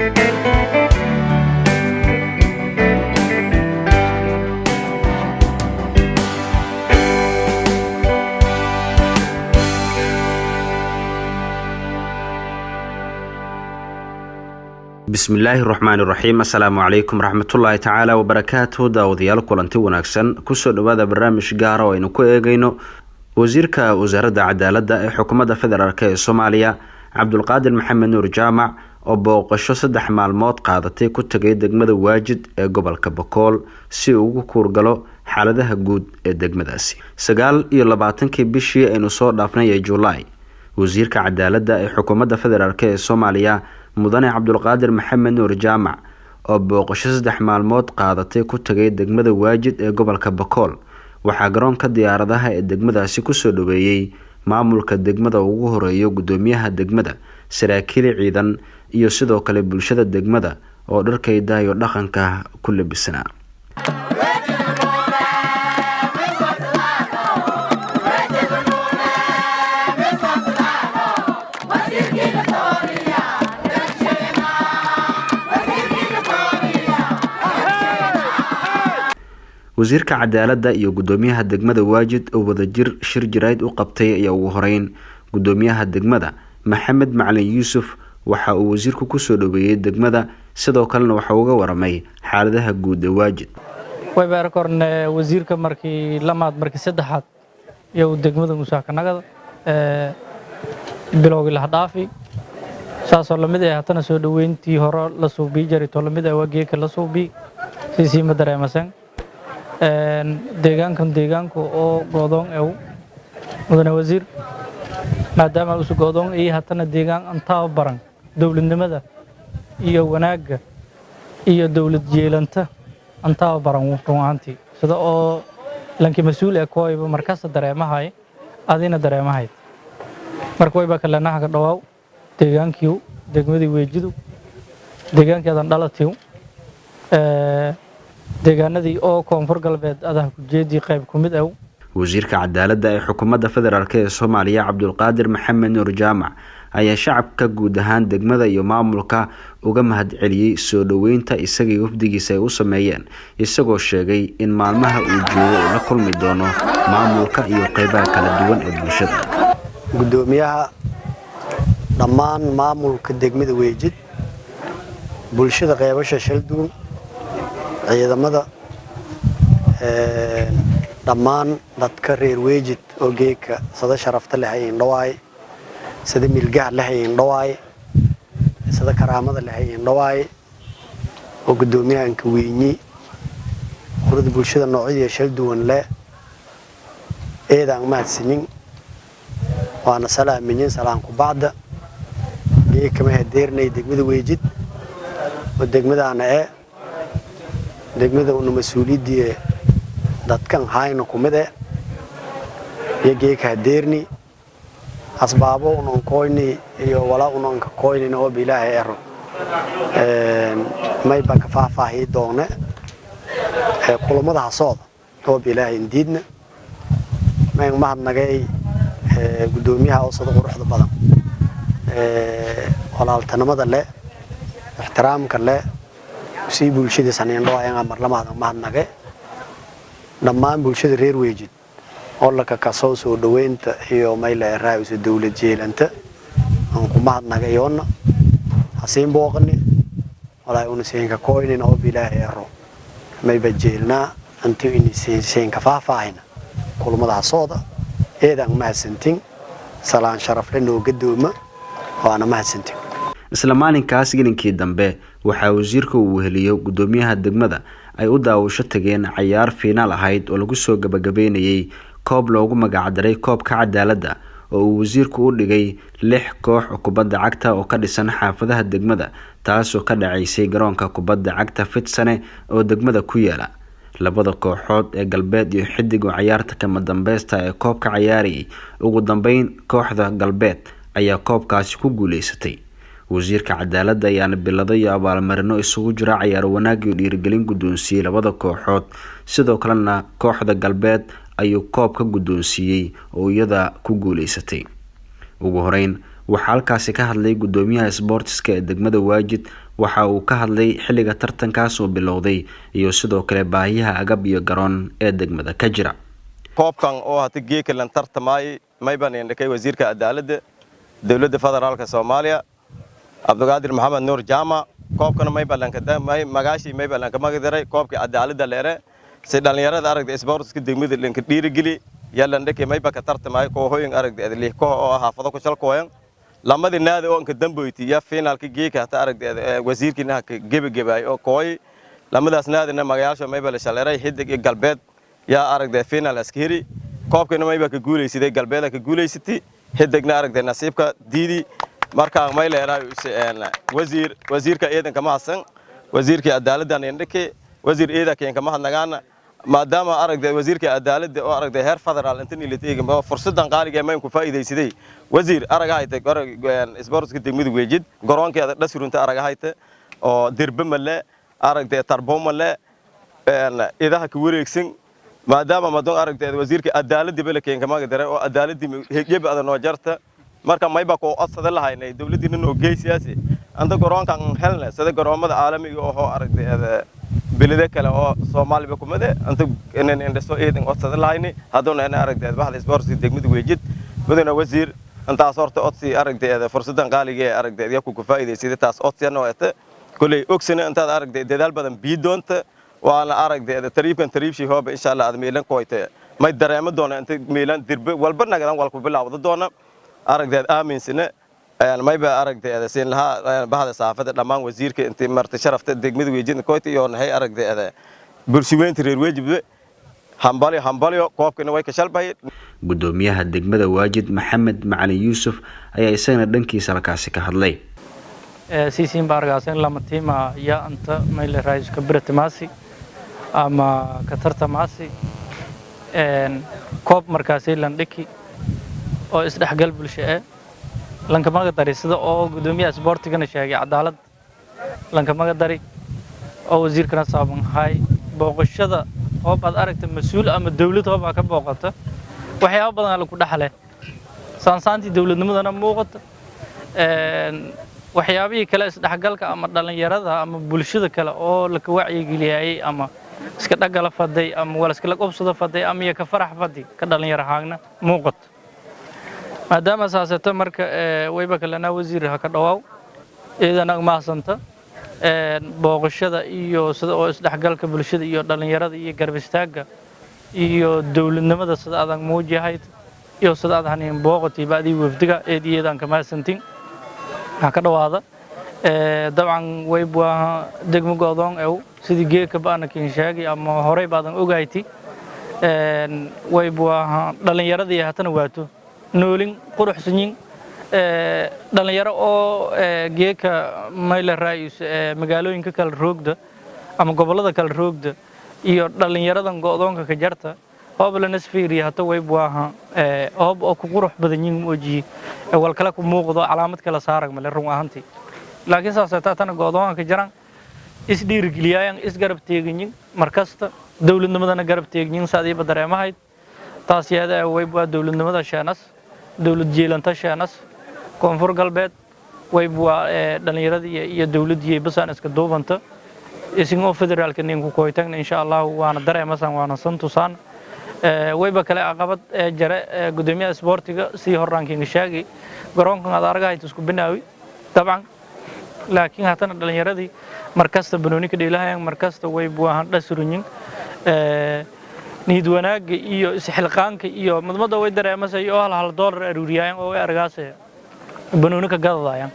bismillaahi raxmaani raxiim. assalaamu calaykum raxmatullaahi tacaala wabarakaatuhu. daawadayaal kulanti wanaagsan, kusoo dhawaada barnaamij gaara oo aynu ku eegayno wasiirka wasaaradda cadaaladda ee xukuumadda federaalk ee soomaaliya cabdulqaadir maxamed nuur jaamac oo booqasho 3 maalmood qaadatay ku tagay degmada waajid ee gobolka Bakool si uu ugu kuurgalo xaaladaha guud ee degmadaasi. 29 bishii aynu soo dhaafnay ee Juulaay, wasiirka cadaaladda ee xukuumadda federaalk ee soomaaliya mudane cabdulqaadir maxamed nuur jaamac oo booqasho 3 maalmood qaadatay ku tagay degmada waajid ee gobolka Bakool waxaa garoonka diyaaradaha ee degmadaasi kusoo dhaweeyay maamulka degmada ugu horeeyo gudoomiyaha degmada, saraakiil ciidan iyo sidoo kale bulshada degmada oo dharkayda iyo dhaqanka ku labisana. wasiirka cadaaladda iyo gudoomiyaha degmada waajid oo wadajir shir jirayd u qabtay ayaa ugu horeyn gudoomiyaha degmada maxamed macalin yuusuf waxa uu wasiirku kusoo dhaweeyay degmada, sidoo kalena waxa uu uga waramay xaaladaha guud ee waajid. way baarkorn wasiirka markii saddexaad iyo degmada musaakanaga bilowgii la dhaafi saasoo lamid ah hatana soo dhaweyntii hore la suubi jiray to lamid ah wageeka la suubi si ma dareemasan deegaanku oo go'doon mudane wasiir maadaama uu go'doon iyo hatana deegaan antaa baran dawladnimada iyo wanaaga iyo dawlad jeelanta antaa baran runtii sida oo lankii mas'uul ee kooyba markaas dareemahay adina dareemahay marka way ba kala naxga dhawaaw deegaankii degmadii weejidu deegaankeedan dhalatiyo deegaanadii oo koonfur galbeed adaha ku jeedii qayb ku mid ah. wasiirka cadaaladda ee xukuumadda federaalk ee Soomaaliya cabdulqaadir maxamed nuur jaamac ayaa shacabka guud ahaan degmada iyo maamulka uga mahadceliyay soo dhaweynta isaga iyo wafdigiisa ay u sameeyeen, isagoo sheegay in maalmaha uu joogo uu la kulmi doono maamulka iyo qaybaha kala duwan ee bulshada. gudoomiyaha dhammaan maamulka degmada weejid, bulshada qaybasha shalduun, ciidamada dhammaan dadka reer weejid oo geeka sida sharafta leh ay indhawaay, sida milgaha leh ay indhawaay, sida karaamada leh ay indhawaay oo gudoomiyahanka weynii qurada bulshada noocyada shalduun leh eedaan mahadsanin waana salaamin salaam ku baada geeka ma hadeernay degmada weejid oo degmadaana degmada uu mas'uuliyadii dadkan hayno kumid geeka hadeerni asbaabo uu qoyni iyo wala uu ka qoynin oo bilaahay ero may ba ka faahfaahi doona kulamada hasooda oo bilaahay indiidna may mahadnagay gudoomiyaha oo sida quruxda badan walaaltanimada leh ixtiraamka leh si bulshada saneeyno ayaan marlamaada mahadnagay dhammaan bulshada reer weejid oo la ka soo dhaweynta iyo mayla raayis dawlad jeelanta aan ku mahadnagay yoona hasiin booqni walaay uu seenka kooynin oo bilaahay aro may bajeelna antii in seenka faahfaahina kulmada sooda eedan mahadsantin salaan sharaf leh noo gadooma waana mahadsantin. isla maalinkaas gelinkii dambe waxaa wasiirka uu heliyo gudoomiyaha degmada ay u daawasho tageen ciyaar fiinaal ahayd oo lagu soo gabagabeynayay koob loogu magac daray koobka cadaaladda oo uu wasiirku u dhigay 6 koox oo kubadda cagta oo ka dhisan xaafadaha degmada, taasoo ka dhacaysay garoonka kubadda cagta Fitsane oo degmada ku yaala. labada kooxood ee galbeed iyo xidig oo ciyaarta kama dambaysta ee koobka ciyaarayay, ugu dambeyn kooxda galbeed ayaa koobkaasi ku guuleysatay. wasiirka cadaaladda ayaana bilado iyo abaalmarino isugu jira ciyaar wanaag iyo dhiirigelin guddoonsiiyay labada kooxood, sidoo kalena kooxda galbeed ayuu koobka guddoonsiiyay oo iyada ku guuleysatay. ugu horeyn waxaa halkaasi ka hadlay gudoomiyaha sportska ee degmada waajid waxa uu ka hadlay xilliga tartankaas oo bilowday iyo sidoo kale baahiyaha agab iyo garoon ee degmada ka jira. koobkan oo hata geeka lan tartamay mayban indhakay wasiirka cadaaladda dawladda federaalka Soomaaliya Abdulqaadir Maxamed Nuur Jaama koobkan mayban lan ka damay magaashi mayban lan ka magdaray koobka cadaaladda leere si dhalinyarada aragtay sportska degmada lanka dhiirigeli yalan dhakay mayba ka tartamay kooxooyin aragtay lix koox oo xaafado ku shalkooyan lamadii naadi oo ka dambeeyay ya finaalka geeka hata aragtay wasiirkina ka gebagabay oo kooy lamadaas naadina magaasho mayba la shaleeray xidig iyo galbeed ya aragtay finaal askari koobkana mayba ka guuleysay galbeeda ka guuleysatay xidigna aragtay nasiibka diidi marka may leeyahay wasiirka ciidanka ma hasan wasiirka cadaaladda indhake wasiir ciidanka kama hadnagaan maadaama aragtay wasiirka cadaaladda oo aragtay heer federaal inta nilateegay fursadan qaaliga ma ku faa'iideysaday wasiir aragayta sportska degmada weejid garoonkeeda dhasurunta aragayta oo dirba male aragtay tarbo male idaha ku wareegsan maadaama madon aragtay wasiirka cadaaladda balkeen kama gadare oo cadaaladda heegyaba adan oo jarta marka mayba ko codsada lahaynay dawladdiina noo geesiyaasi anta garoonkan helna sida garoomada caalamiga oo aragtay bilada kale oo Soomaaliya kumade anta inaan indhaso eedan codsada lahaynay haduna aan aragtay baxda sportska degmada weejid mudana wasiir anta sorta codsi aragtay fursadan qaaliga ee aragtay ku faa'iideysay taas codsiyana oo kulay ogsana anta aragtay dadaal badan biidoonta waana aragtay tariibshi hooba insha Allah aad meelan kooytay may dareemo doona inta meelan dirbe walba nagadan walku bilaawdo doona aragtay aaminsana mayba aragtay siin laha bahda saafada dhamaan wasiirka intii marti sharafta degmada weejid kooytay iyo nahay aragtay bulshaweynta reer weejid hambaliyo koobkana way ka shalbay gudoomiyaha degmada waajid Maxamed Macalin Yuusuf ayaa isagana dhankiisa halkaasi ka hadlay سيسين بارغاسين لما تيما يا أنت ما اللي رايج كبرت ماسي أما كثرت ماسي كوب مركزي لندكي أو إصلاح قلب الشيء لأنك ما قدري سدا أو قدومي أسبورتي كنا شيء عدالة لأنك ما قدري أو وزير كنا صابون هاي بوقشة أو بعد أركت مسؤول أم الدولة هو بعك بوقته وحياة بدنا لو كده حله سانسانتي دولة نمدنا موقت waxyaabihii kale isdhaxgalka ama dhalinyarada ama bulshada kale oo la ka wacyi geliyay ama iska dhagala faday ama wala iska qabsada faday ama ka farax faday ka dhalinyaro haagna muuqat maadaama saasato marka wayba kalena wasiir ha ka dhawaaw eedana ma santa booqashada iyo sida oo isdhaxgalka bulshada iyo dhalinyarada iyo garbistaaga iyo dawladnimada sida adag muujihayd iyo sida aad haneen booqatay baadii wafdiga eediyadan kama santin ka dhawaada dabcan way baa degmo go'doon ee sidii geeka baana kiin sheegay ama horey baadan ogaaytay way baa dhalinyaradii hatana waato noolin quruxsanyin dhalinyaro oo geeka mayla raayis magaalooyinka kala roogda ama gobolada kala roogda iyo dhalinyaradan go'doonka ka jarta hoob la nasfiiri hata way baa hoob oo ku qurux badan yihiin mooji wal kala ku muuqdo calaamad kala saarag ma run ahantii laakiin saasata tan go'doonka jaran is dhiirigeliyaan is garab teegin markasta dawladnimadana garab teegin saadiiba dareemahayd taas yaada way baa dawladnimada shaanas dawlad jeelanta shaanas koonfur galbeed way baa dhalinyaradii iyo dawladii basaan iska duubanta isingo federaalka ninku kooytan insha Allah waana dareemasan waana santusaan wayba kale aqabad jare gudoomiyaha sportiga si horaankiin shaagi garoonkan aad aragayto isku binaawi taban laakiin hatana dhalinyaradii markasta banooni ka dheelaayaan markasta way buuhan dhasurunyin niid wanaag iyo isxilqaanka iyo madmada way dareemasay oo hal dollar aruuriyaan oo way argaasay banooni ka gadayaan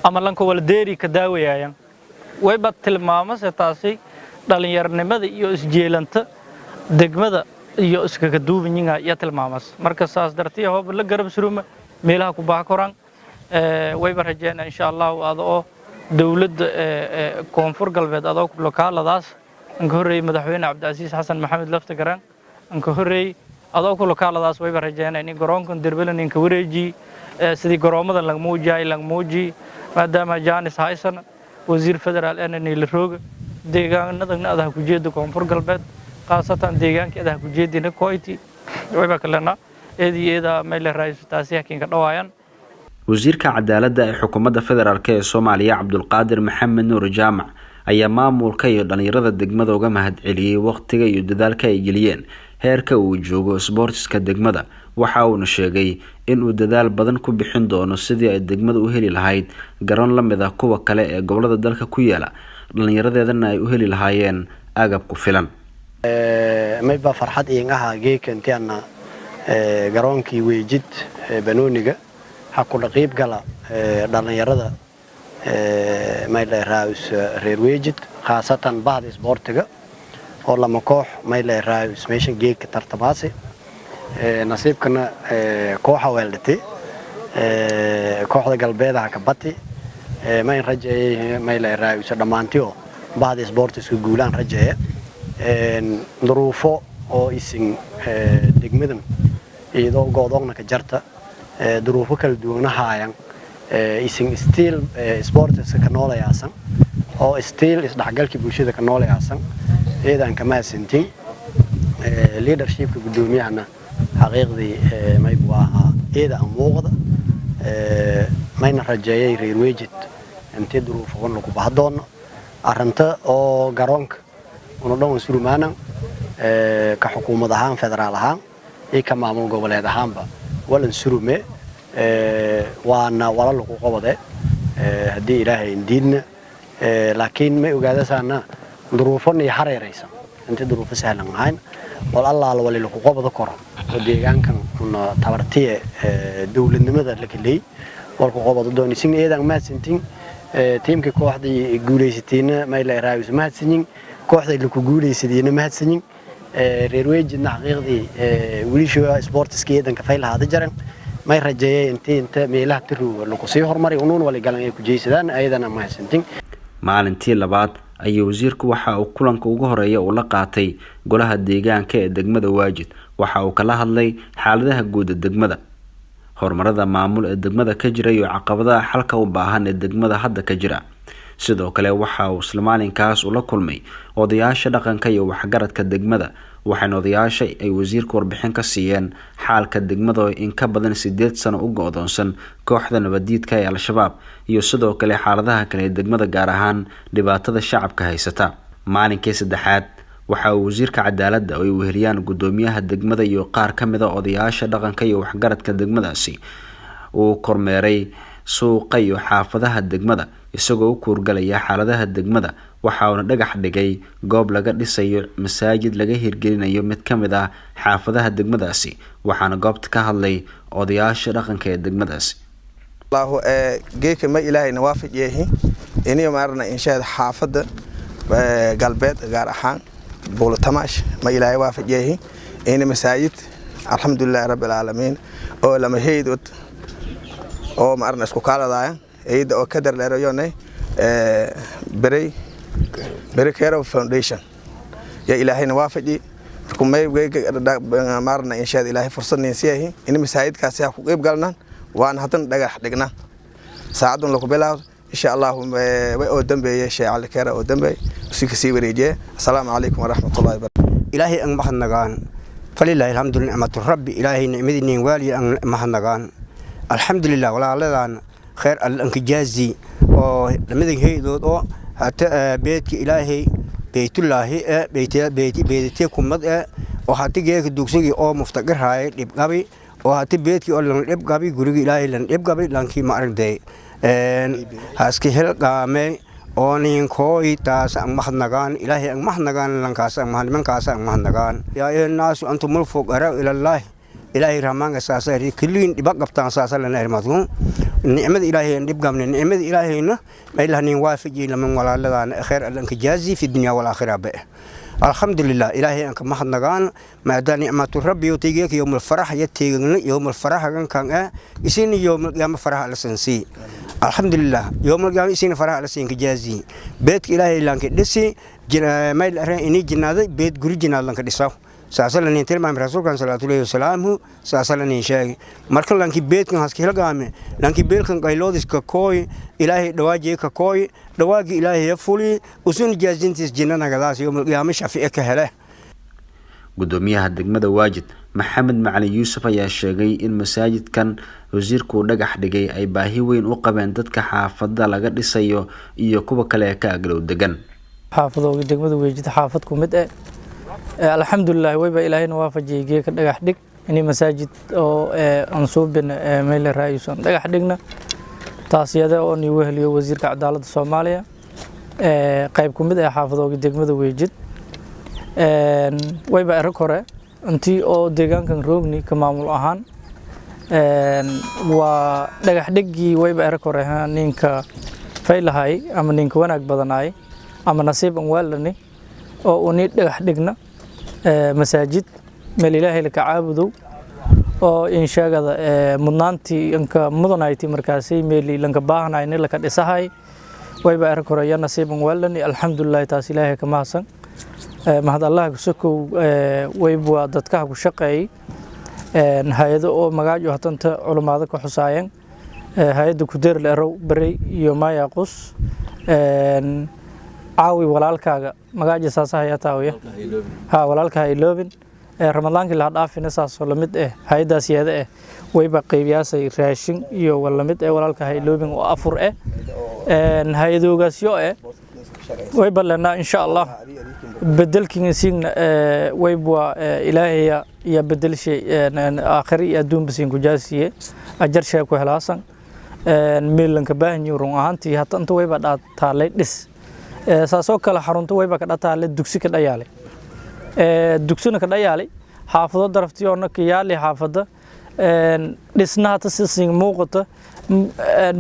ama lanko wal deeri ka daawayaan wayba tilmaamasay taasi dhalinyaranimada iyo isjeelanta degmada iyo iskaga duubinga ya tilmaamas marka saas dartii hoob la garab suruma meelaha ku baa koran way barajeen insha Allah adoo dawladda koonfur galbeed adoo lokaaladaas anka horeey madaxweyne Cabdicasiis Xasan Maxamed lafta garan anka horeey adoo ku lokaaladaas way barajeen in garoonkan Derbalan in ka wareeji sidii garoomada laga muujiyo maadaama Jaanis Haysan wasiir federaal ee la roog deegaanada aad ku jeedo koonfur galbeed qaasatan deegaankeeda ku jeedina kooyti wayba kalena eediyada meel raayis taasi ka dhawaayaan wasiirka cadaaladda ee xukuumadda federaalk ee Soomaaliya Cabdulqaadir Maxamed Nuur Jaamac ayaa maamulka iyo dhalinyarada degmada uga mahadceliyay waqtiga iyo dadaalka ay geliyeen heerka uu joogo sportska degmada. waxa uu sheegay in uu dadaal badan ku bixin doono sidii ay degmada u heli lahayd garoon la mid ah kuwa kale ee gobolada dalka ku yaala, dhalinyaradeedana ay u heli lahaayeen agab ku filan. mayba farxad iingaha geekantiana garoonkii weejid banooniga ha ku dhaqiib gala dhalinyarada mayla raayus reer weejid khaasatan bahda sportiga oo lama koox mayla raayus meeshan geedka tartamaasi nasiibkana kooxa weeldhati kooxda galbeedaha ka bati mayn rajeeyay mayla raayus dhamaantiyo bahda sportiska guulaan rajeeya duruufo oo isin degmadan iyadoo goodoogna ka jarta duruufo kala duwan haayan isin still sports ka noolayaasan oo still isdhaxgalka bulshada ka noolayaasan eedan kama sintin leadershipka gudoomiyahana xaqiiqdii mayb waa eeda muuqda mayna rajeeyay reer weejid intii duruufo lagu bahdoono arrinta oo garoonka una dhan surumaana ka xukuumad ahaan federaal ahaan iyo ka maamul goboleed ahaanba walan surume waana wala lagu qabade hadii ilaahay indiidna laakiin ma ogaadasaana duruufan iyo hareeraysan inta duruufo sahlan ahayn wal Allah wali lagu qabado koro deegaankan una tabartiye dawladnimada la kaleey wal ku qabado doonisin eedan ma sintin teamka kooxdii guuleysatayna mayla raayus ma hadsanin kooxda lagu guuleysadayna ma hadsanin reer weejidna xaqiiqdii wiilashooda sportska eedanka faylahaada jaran may rajeeyay inta meelaha tiruuga lagu sii hormaray unuun wali galan ay ku jeesadaan ayadana ma hadsantin. maalintii labaad ayuu wasiirku waxa uu kulanka ugu horeeya uu la qaatay golaha deegaanka ee degmada Waajid. waxa uu kala hadlay xaaladaha guud ee degmada, horumarada maamul ee degmada ka jira iyo caqabadaha xalka u baahan ee degmada hadda ka jira. sidoo kale waxa uu Soomaaliinkaas ula kulmay odayaasha dhaqanka iyo waxgaradka degmada, waxaana odayaasha ay wasiirku warbixin ka siiyeen xaalka degmada oo in ka badan 8 sano u go'doonsan kooxda nabadiidka ee Al-Shabaab iyo sidoo kale xaaladaha kale ee degmada gaar ahaan dhibaatada shacabka haysata. maalinkii saddexaad waxa uu wasiirka cadaaladda oo ay weheliyaan gudoomiyaha degmada iyo qaar ka mid ah odayaasha dhaqanka iyo waxgaradka degmadaasi uu kormeeray suuqa iyo xaafadaha degmada isagoo u kuurgalaya xaaladaha degmada. waxa uu dhagax dhigay goob laga dhisayo masaajid laga hirgelinayo mid ka mid ah xaafadaha degmadaasi, waxaana goobta ka hadlay odayaasha dhaqanka ee degmadaasi. Allahu geeka ma ilaahay nawaafijiyeehi inay maarna inshaad xaafada galbeed gaar ahaan Buultamash ma ilaahay waafijiyeehi in masaajid alxamdulillah rabbil alamin oo lama heeydod oo maarna isku kaaladaya eeyda oo ka darleerayone Berry Care Foundation ya ilaahayna waafiji kumay maarna inshaad ilaahay fursadneen siyahi in masaajidkaasi ku qayb galnaan waan hadan dhagax dhignaa saacadun lagu bilaabo insha Allah way oo dambeeyay shay Ali Kara oo dambeey si ka sii wareejiyay. Assalaamu alaykum wa rahmatullahi wa barakatuh. ilaahay ang mahadnagaan falillahi alhamdulillah ni'matu rabbi ilaahay ni'madii wali ang mahadnagaan alhamdulillah walaaladaan خير الانكجازي oo lamada heedood oo hata beedka ilaahay beeytullaahi beeytii kumad oo hata geeka dugsiga oo muftaqir haay dib gabi oo hata beedkii oo lan dib gabi guriga ilaahay lan dib gabi lankii ma aragday haaski hel qaame oo nin kooy taas ang mahadnagaan ilaahay ang mahadnagaan lankaas ang mahadmankaas ang mahadnagaan yaa naasu antumul fuqara ila allah ilaahay rahmaan asaasay kulliin dibaq qabtaan asaasay lana irmaadun نعمة إلهي نبقى من نعمة إلهينا ما إله نوافجي لمن ولا لنا خير أنك جازي في الدنيا والآخرة بقى. الحمد لله إلهي أنك ما حد نجان ما دا نعمة ربي يتيجيك يوم الفرح يتيجي يوم الفرح كان يسين يوم القيامة فرح على سنسي. الحمد لله يوم القيامة يسين فرح على سنك جازي بيت إلهي لانك دسي ما إله إني جنازة بيت غري جنازة لانك دساو سأصل أن يترمى رسول الله صلى الله عليه وسلم سأصل أن يشاء مركل لانك بيت كان هسكي هلقامه لانك بيت كان قيلودس ككوي إلهي دواجي ككوي دواجي إلهي يفولي وسون جازين تس جنانا قداس يوم القيامة شفيعك هله. gudoomiyaha degmada Waajid Maxamed Macalin Yuusuf ayaa sheegay in masaajidkan wasiirku dhagax dhigay ay baahi weyn u qabeen dadka xaafadda laga dhisayo iyo kuwa kale ka aglow degan xaafadooda degmada Waajid xaafad ku mid alxamdulillah wayba ilaahayna waafajiyay geeka dhagax dhig inay masaajid oo aan soo bin meel raayusan dhagax dhigna taasiyada oo ni weheliyo wasiirka cadaaladda Soomaaliya qayb ku mid xaafadooda degmada Waajid wayba arag hore intii oo deegaankan roogni ka maamul ahaan waa dhagax dhigii wayba arag hore ninka faylahay ama ninka wanaag badanaay ama nasiib aan waalani oo uni dhagax dhigna masaajid meel ilaahay la ka caabudo oo in sheegada mudnaantii inka mudanayti markaasay meel lanka baahanayna la ka dhisahay wayba arag hore ya nasiib aan waalani alxamdulillah taas ilaahay ka mahadsan mahad Allah kusokow wayba dadka ku shaqeeyay hay'ado oo magaajo hatanta culimada ku xusaayeen hay'ada ku deer leerow baray iyo maayaqus caawi walaalkaaga magaajo saasahay taawiya walaalka iloobin ramadaanki la dhaafina saasoo la mid hay'adaas yeeda wayba qeybiyaasay raashin iyo wala mid walaalka iloobin oo afur hay'adoogaasyo wayba lana insha Allah bedelkiin siin wayba ilaahay ya bedel shay aakhiri adduun bisin ku jaasiye ajar shay ku helaasan meelanka baahan run ahaantii hata inta wayba dhaataalay dhis saasoo kale xarunta wayba ka dhaataalay dugsi ka dhayaale dugsina ka dhayaale xaafado daraftiyoona ka yaali xaafada dhisnaha tasiin muuqata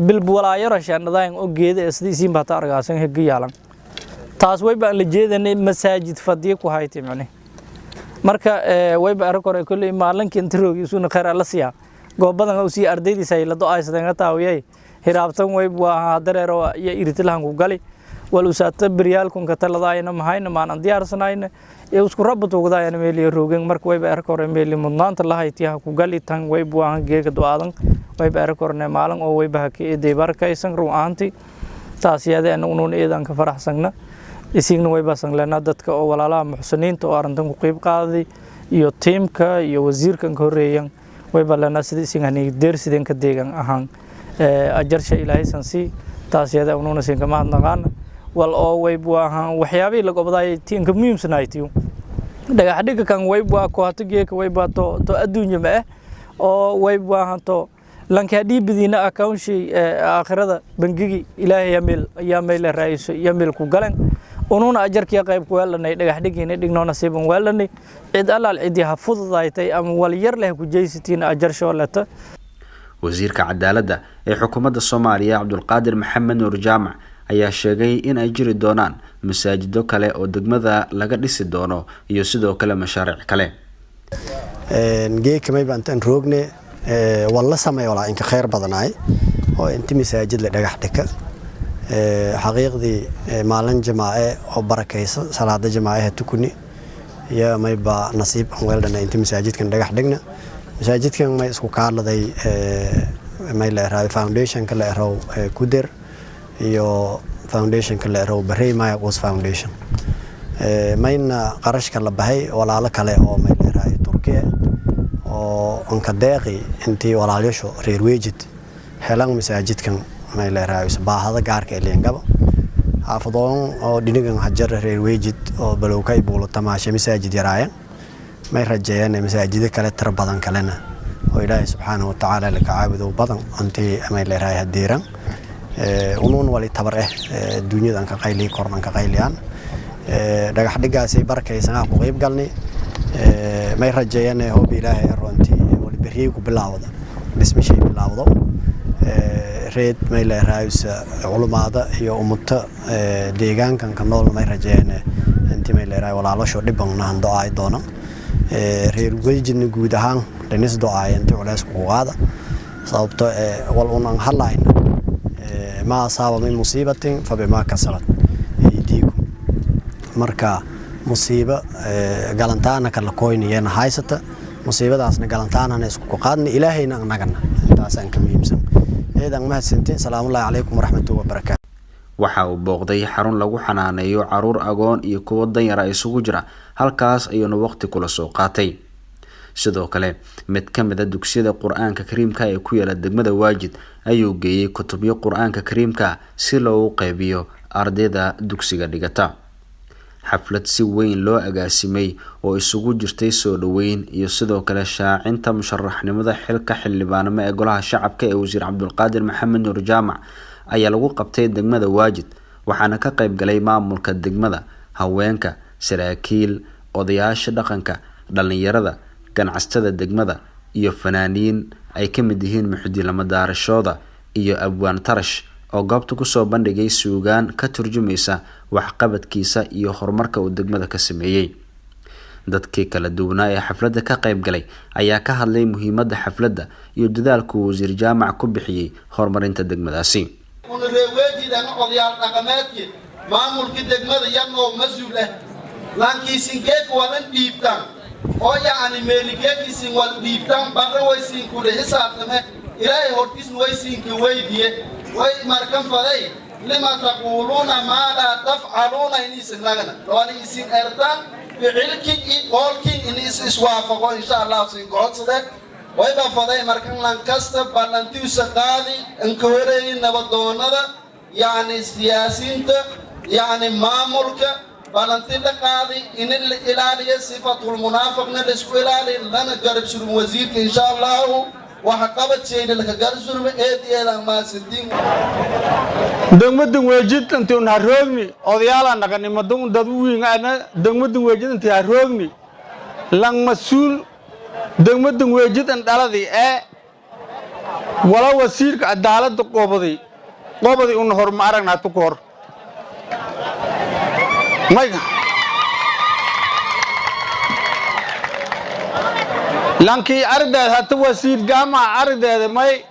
bilbwalaayara shaandadaan oo geeda isdiisiin baa ta argaasan heeg yaalan taas wayba la jeedanay masaajid fadiye ku haytay macne marka wayba arag hore kulli maalinka introogiisuna khayr alla siya goobadan oo si ardaydiisa ay la do'aysadeen taawiyay hiraabtan wayba dareero iyo irtilahan ku gali wal usaata biryaalkun ka taladaayna mahayna maan diyaarsanayna ee isku rabto wadaayna meel roogeen marka wayba arag hore meel mudnaanta la haytiya ku gali tan wayba geega do'aadan wayba arag hore maalin oo wayba ka eeday barkaysan ruuanti taas yaadeen uun eedan ka faraxsana isigna wayba sanglana dadka oo walaalaha muxsiniinta oo arintan ku qayb qaaday iyo teamka iyo wasiirkan ka horeeyay wayba lana sidii isigani deersideen ka deegan ahaan ajarsha ilaahay sansi taas yaada uuna siin kama hadnaqaan wal oo wayba ahaan waxyaabii la gobday tiinka muhiimsanaaytiyo dhagax dhiga kan wayba ko hatageeka wayba to adduunyo ma oo wayba ahaan to lanka dhiibidina account aakhirada bangigi ilaahay yameel raayso yameel ku galan ununa ajarkiya qayb ku weelanay dhagax dhigina dhigno nasiiban weelanay cid allaal cidi ha fududaaytay ama wal yar leh ku jeeysitiin ajar shoolata wasiirka cadaaladda ee xukuumadda Soomaaliya Cabdulqaadir Maxamed Nuur Jaamac ayaa sheegay in ay jiri doonaan masaajido kale oo degmada laga dhisi doono iyo sidoo kale mashaariic kale geekamay bantan roogne walla sameeyo la inka khayr badanaay oo inta masaajid la dhagax dhika xaqiiqdii maalin jamaace oo barakaysan salaada jamaacaha tukuni ya mayba nasiib aan weeldana inta masaajidkan dhagax dhigna masaajidkan may isku kaaladay may la raay foundation ka la raw kuder iyo foundation ka la raw Barey Maayaqus Foundation mayna qarashka la bahay walaalo kale oo may la raay Turkiya oo anka deeqi intii walaalasho reer Waajid helan masaajidkan may la raay baahada gaarka ee leengaba xaafadoon oo dhinigan hajar reer Waajid oo balowkay buulo tamaasha masaajid yaraayan may rajayaan masaajid kale tar badan kalena oo Ilaahay subhanahu wa ta'ala la ka caabudo badan antii may la raay hadiran unuun wali tabar dunyada ka qayli kornan ka qayliyaan dhagax dhigaasay barakaysan ku qayb galnay may rajayaan oo Ilaahay runtii wali bariye ku bilaawdo dhismishay bilaawdo reed may la raaysa culimada iyo ummada deegaankan ka nool may rajayaan intii may la raay walaalasho dhibanahan do'ay doona reer Waajid guud ahaan dhinis do'ay intii culays ku qaada sababtoo wal unan halayna ma asaaba min musiibatin fa bima kasabat aydiikum marka musiiba galantaana kala kooynayeen haysata musiibadaasna galantaana isku qaadna ilaahayna anagana taas aan ka muhiimsan eedan ma santiin salaamu alaykum wa rahmatullahi wa barakaatuh waxa uu booqday xarun lagu xanaaneeyo caruur agoon iyo kuwo danyara isugu jira, halkaas ayuuna waqti kula soo qaatay. sidoo kale mid ka mid ah dugsiyada qur-aanka kariimka ee ku yaala degmada Waajid ayuu geeyay kutubyo qur-aanka kariimka si loogu qaybiyo ardayda dugsiga dhigata. xaflad si weyn loo agaasimay oo isugu jirtay soo dhaweyn iyo sidoo kale shaacinta musharaxnimada xilka xildhibaanimo ee golaha shacabka ee wasiir Cabdulqaadir Maxamed Nuur Jaamac ayaa lagu qabtay degmada Waajid, waxaana ka qayb galay maamulka degmada, haweenka, saraakiil, odayaasha dhaqanka, dhalinyarada, ganacsatada degmada iyo fanaaniin ay ka mid yihiin Muxudiin Lamadaarashooda iyo Abwaan Tarash oo goobta ku soo bandhigay suugaan ka turjumaysa waxqabadkiisa iyo horumarka uu degmada ka sameeyay. dadkii kala duwanaa ee xafladda ka qayb galay ayaa ka hadlay muhiimadda xafladda iyo dadaalka uu wasiir Jaamac ku bixiyay horumarinta degmadaasi. odayaal dhaqameedkii maamulka degmada yanoo mas'uul ah lankiisin geed wadan dhiibtaan oo yaani meeligeedkiisin wal dhiibtaan barra waysiin ku xisaabtame ilaahay hortiisna waysiin ka weydiye way markan faday lima taquluna ma la taf'aluna inisin lagana wali isin ertan ficilki qolki inis iswaafaqo insha Allah sin go'odsade way ba faday markan lan kasta ballantiisa qaadi in ka horeeyay nabadoonada يعني سياسيين يعني مامولك بلنتين قاضي إن الإلالية صفة المنافق نلسكو إلالي لنا قرب سلم وزيرك إن شاء الله وحقبت شيء لك قرب سلم إيدي إلى ما سدين دمدن وجد أنت نهرجني أضيالا نكني مدون دبوين أنا دمدن وجد أنت نهرجني لان مسؤول دمدن وجد أنت على ذي ولا وزيرك عدالة تقبضي قبضي أن هرمارنا تكور مايك لانكي أرد هذا وزير جامع أرد هذا ماي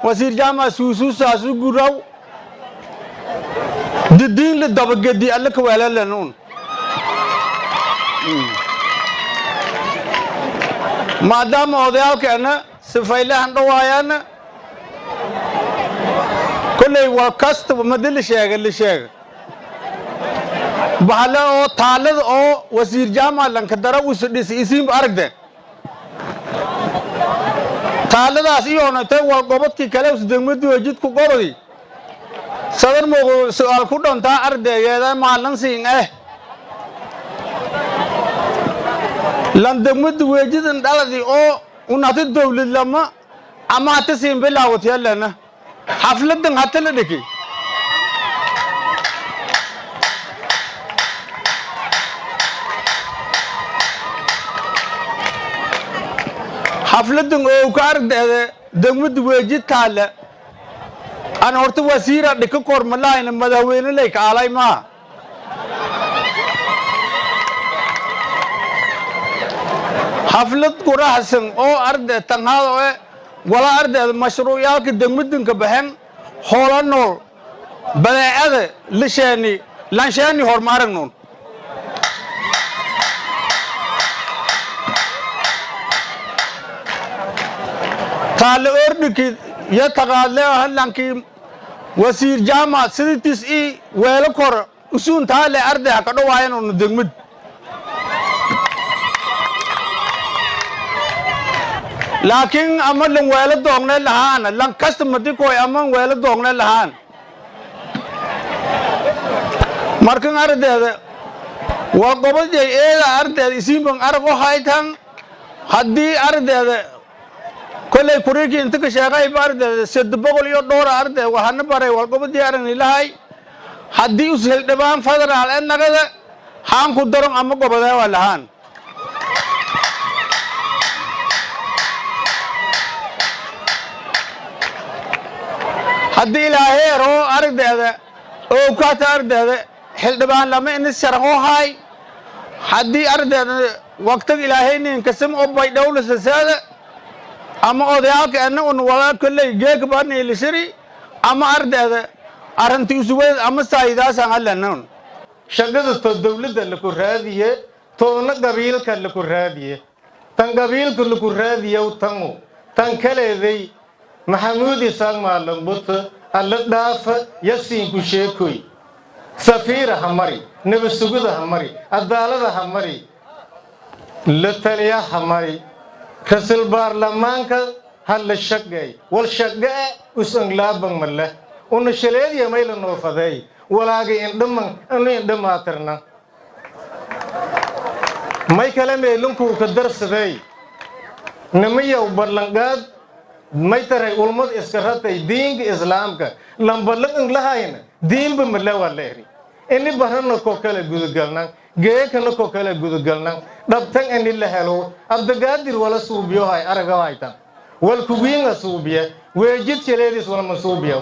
وزير جامع سوسو ساسو جراو الدين للدبق جدي الله كوالله لنون ما دام أوديالك أنا سفيله هندوايانا كل وقت ومدل شيء اللي شيء بحاله أو ثالث أو وزير جامع لانكدرا وسدس اسم أرده ثالث أسيونه ده والقبض كي كله وسدمت وجد كقبضي صدر مو سؤال كودن تا أرده يدا مالن سين لندمت وجد ندالدي أو وناتي الدولة لما أما تسين بلا وتيالنا حفلة هاتلا دكي حفلة أو كارد دمد وجد تالا أنا هرت وزيرة دك كورملاين مدهوين لك على ما حفلة كراهسن أو أرد تنهاد ولا أرد مشروعات دمدن كبهن هولانول بدأ لشاني لانشاني هرمارنون تال أردك يتقالله هلانكي وزير جامع سيدتس ويلكور usun taale arday ha ka dhawaayeen oo degmad laakiin ama lan weelo doogna lahaan lan kastamadi ko ama weelo doogna lahaan markan ardayda waa gobadii eeda ardayda isiinban argo haytan haddii ardayda kolay kuriiki inta ka sheegay ardayda 700 iyo dhowr arday waxana baray waa gobadii aragni lahay haddii usel dhibaan federal ee nagada haan ku daron ama gobada waa lahaan haddii ilaahay roo ardayda oo ka ardayda xildhibaan lama in sharxo hay haddii ardayda waqtiga ilaahay nin kasam oo bay dawladda ama odayaalka anagu wada kulay geek baan ilishiri ama ardayda arintii usubay ama saydaas aan halanayn shaqada dawladda la ku raadiye toona qabiilka la ku raadiye tan qabiilka la ku raadiyo tan kaleeday maxamuud isaaq maalan but alla dhaaf yasiin ku sheekoy safiira ha mari nabad sugida ha mari cadaalada ha mari la taliya ha mari rasul baarlamaanka hal la shaqay wal shaqaa usan laaban mala una shaleediya mayla noo faday walaaga indhaman anu indhamaatirna may kale meelunku ka darsaday namayow ballanqaad may taray ulmad iska ratay diinka islaamka lambalan lahayna diinba mala waa leeri ini barana ko kala gudagalnan geekana ko kala gudagalnan dhabtan ini la helo abdagaadir wala suubiyo hay araga haytan wal kuwiinga suubiya weejid shaleedis wala masuubiyo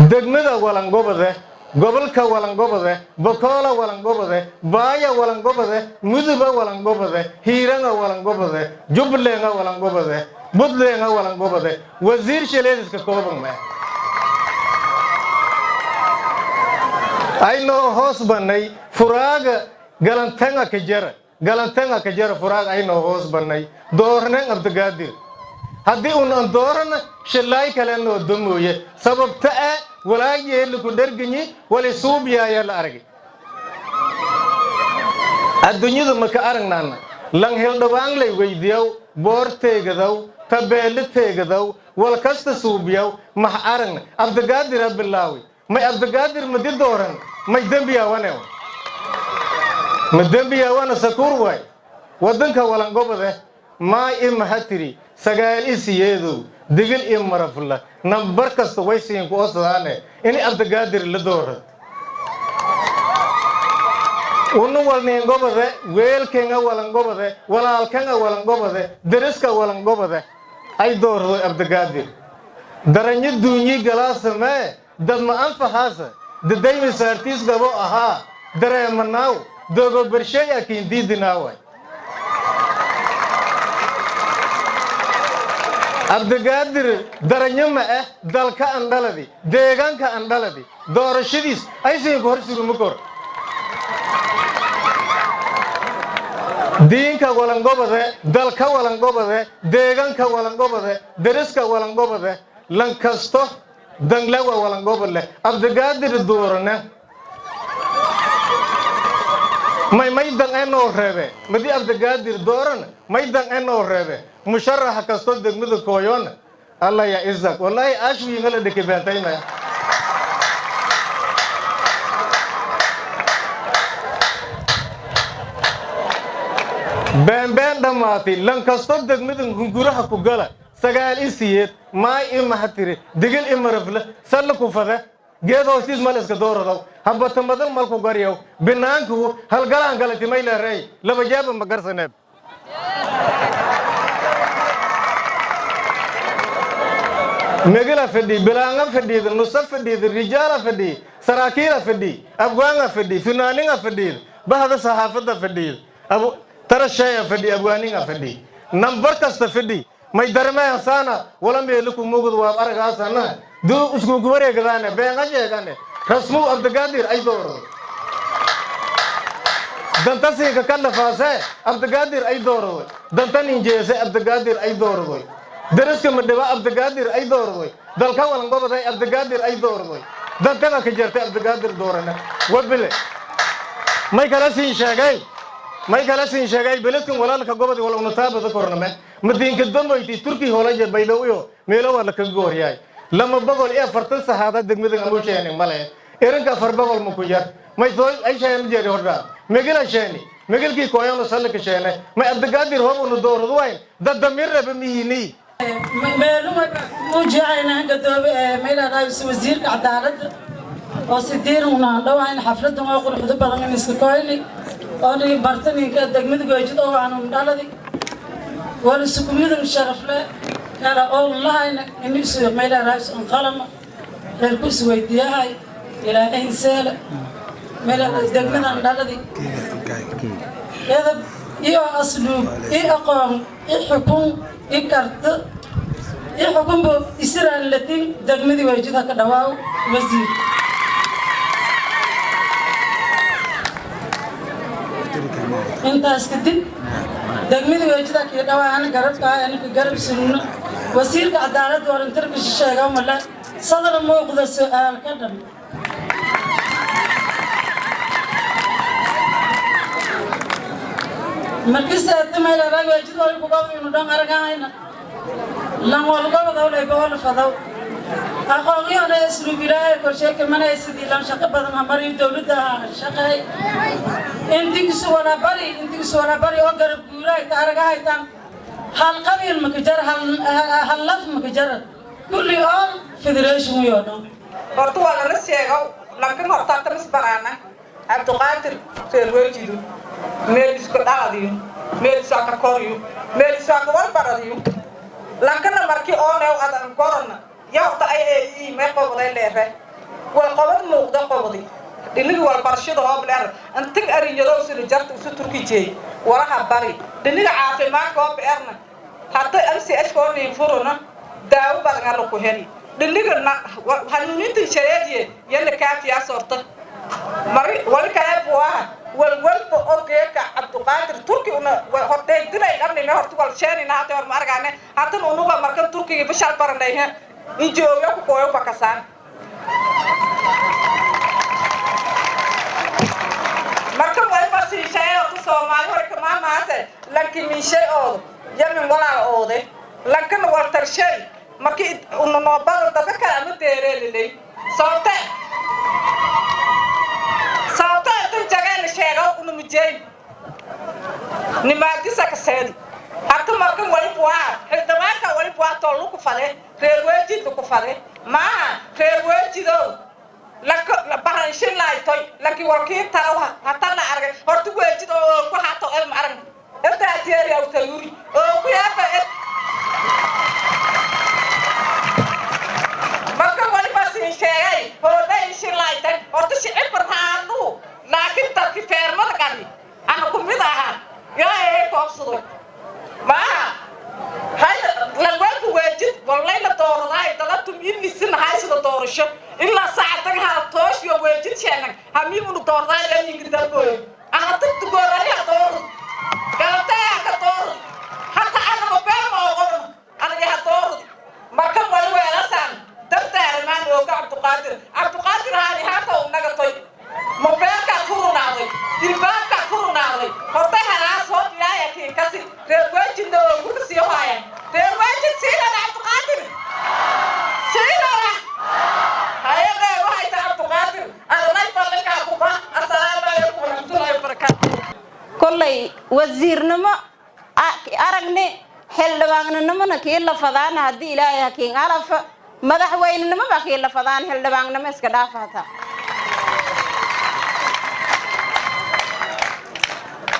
degmada walangobade gobolka walangobade bokola walangobade baaya walangobade muduba walangobade hiiranga walangobade jublenga walangobade budlenga walangobade wasiir shaleediska kooban ma ayno hoos banay furaaga galantanga ka jara furaaga ayno hoos banay doorneen abdagaadir haddii unan doorana shalaay kale noo damooye sababta ah walaageelu ku dharganyi wali suubiyaaya la aragay adduunyada maka aragnaana lan hildhawaan lay weydiyow boor teegadaw tabeele teegadaw wal kasta suubiyaw max aragna abdagaadira bilaawi may abdagaadir madi dooran may dembiyaawanew ma dembiyaawana sakuur waay wadanka walangobade maa i mahatiri sagaal isiyeedow digil iyo marafla nambar kasta way siin ku osdaane in abdagaadir la dooro unu walneengobade weelkenga walangobade walaalkanga walangobade deriska walangobade ay doordo abdagaadir daranyo duunyi galaasamee dadma anfahaasa dadaymi saartiis gabo ahaa dareemanaaw dogo bershay akin diidinaaway abdagaadir daranyo ma ah dalka andhaladi deegaanka andhaladi doorashadiis ay siin ku hor surumukor diinka walangobade dalka walangobade deegaanka walangobade deriska walangobade lankasto danglawa walangobale abdagaadir doorana may dang enoo reebe madi abdagaadir dooran may dang enoo reebe musharaxa kasto degmada kooyoona allah ya izak wallahi ashwiingala dhekebantayna been dhammaatay lan kasto degmadan hunguraha ku gala sagaal isiyeed maay i mahatire digil i marafle salla ku fada geed hoostiis mal iska dooradaw habbatamadan malku garyaw binaanku halgalaan galati may leerey laba jaaba magarsaneeb megala fadhi bilaanga fadhiida nusa fadhiida rijaala fadhi saraakiila fadhi abwaanga fadhi finaaninga fadhiida bahda saxaafadda fadhiida abu tarashaya fadhi abwaaninga fadhi nambar kasta fadhi may darmeen saana wala meelku mugud waa aragaasana duu isku wareegadaana beenga sheegane rasmu abdagaadir ay dooro dantasiga kala faase abdagaadir ay dooro dantan injeese abdagaadir ay dooro deriska madhawa abdagaadir ay dooro dalka walangobada abdagaadir ay dooro dantana ka jirtay abdagaadir doorana wabile may kala siin sheegay beledkan walaalka gobada wala unataabada korname madiinka dambayti turki holaje baydhowyo meelo waa la ka gooriyay lama bagol ee fartan saxaada degmada amu sheene male erinka farbagol ma ku yar may soo ay sheene jeeri horda megala sheene megalkii kooyano salka sheene may abdagaadir hoob unu doorado wayn dad damir raba mihini meelo mu jeeyna gadoobe meela raayis wasiirka cadaaladda oo sideer una dhawayn xafladda oo quruxda badan in iska kooyni oo ni bartaniga degmada goojid oo aanu dhaladi wala sukumida sharafle kala oo lahayna in isu meela raayis on qalama reer ku isweydiyahay ilaa insala meela degmada dhaladi هذا يا أسلوب إيه أقام إيه حكم إيه كرت إيه حكم بيصير اللتين دقمدي وجدها كدواو وزير أنت أسكتين دقمدي وجدها كدواو أنا قرب كا أنا كقرب سنون وزير كعدالة وارنتر كشيء ملا صدر موقد السؤال كدم مركز تم إلى رجل جد ولا بقول إنه دم أرجعنا لما والقوا بدأوا يبغون فضوا أخواني أنا أسلو بلاي كل شيء كمان أسدي لام شقة بدنا مري دولة شقة أنتي سوارا بري أقرب بوراي تارجع تام هل قبيل مكجر هل لف مكجر كل يوم فيدريشن يوم horta waa lala sheego laakiin horta tamis baraana Abdulqaadir Selwejidu meel isku dhacdiyo meel saaka koriyo meel saaka wal baradiyo laakiin markii oo neew adan korona yawta ay ma qowday leeyahay wal qowad muuqda qowdi dhiniga wal barashada oo bilaar antig ariyado sida jarta isu turkijay walaha bari dhiniga caafimaadka oo beerna hatta MCH ko niin furuna daawo badan la ku heli dhiniga hanuuninta shareediye yalla kaafiya sorta mari wal kale buuha wal ogeeka Abdulqaadir Turki una hortay dilay dhamni horta wal sheeni naate hor margaane hatta unuga markan Turkiga bishal baranayha injooyo ku kooyo bakasan markan way basi sheeyo ku Soomaali hore ka maamaase laakiin min shay oo yamin walaal oode laakiin wal tarshay markii uu noo bado dadka kala ma teereelay sababta inta jagaan sheego uu mujay nimaadisa ka seedi hatta markan way buuha xildhibaanka way buuha tolo ku fale reer weejid ku fale ma reer weejido la baranshin laaytoy laakiin warkii tarawa hatta la argay hortu weejid oo ku haato el ma arag inta tiyaari aw tayuri oo ku yaaba markan way basi sheegay hooday shin laaytay hortu shicib barhaanu laakiin dadki feermada qali ana ku mid aha yaa koobsado ma hay la walku weejid wallahi la dooraday dalabtum inni sin haysada doorasho illa saacadaha hal toosh iyo weejid sheenan hamiimu dooraday la ingirta booy ana dadku gooraya door galtay ka door hatta ana ma beermo oo ana ya door markan way weelasan dabtaar maan oo Abdulqaadir haali haata uu naga toy ma beerka furunaaday ilbaabka furunaaday horta halaas hoo ilaahay kii kasi reer weejid oo ku sii haayeen reer weejid sida Abdulqaadir sida hayada waxay tahay Abdulqaadir Allah ballanka ku ba assalaamu alaykum wa rahmatullahi wa barakaatuh kollay wasiirnimo aragne xildhibaannimona kii la fadaan hadii ilaahay hakiin arafa madaxweynenimo ba kii la fadaan xildhibaannimo iska dhaafata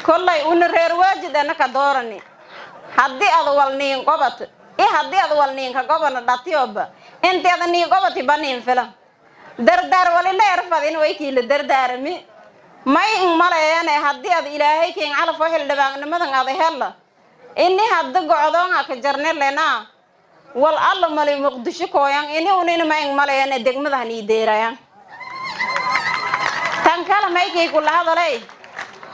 kollay una reer waajidana ka doorani hadii aad walniin qobat hadii aad walniin ka gobana dhatiyoba inteeda nii qobati baniin filan dardar wali leer fadin way kii la dardaarmi may maleeyane hadii aad ilaahay keen calaf oo xildhibaannimadan aad hela inni hadda gocdoon ka jarne lena wal alla mali muqdisho kooyan inni unina may maleeyane degmadahan ii deerayaan tan kala may kii ku lahadalay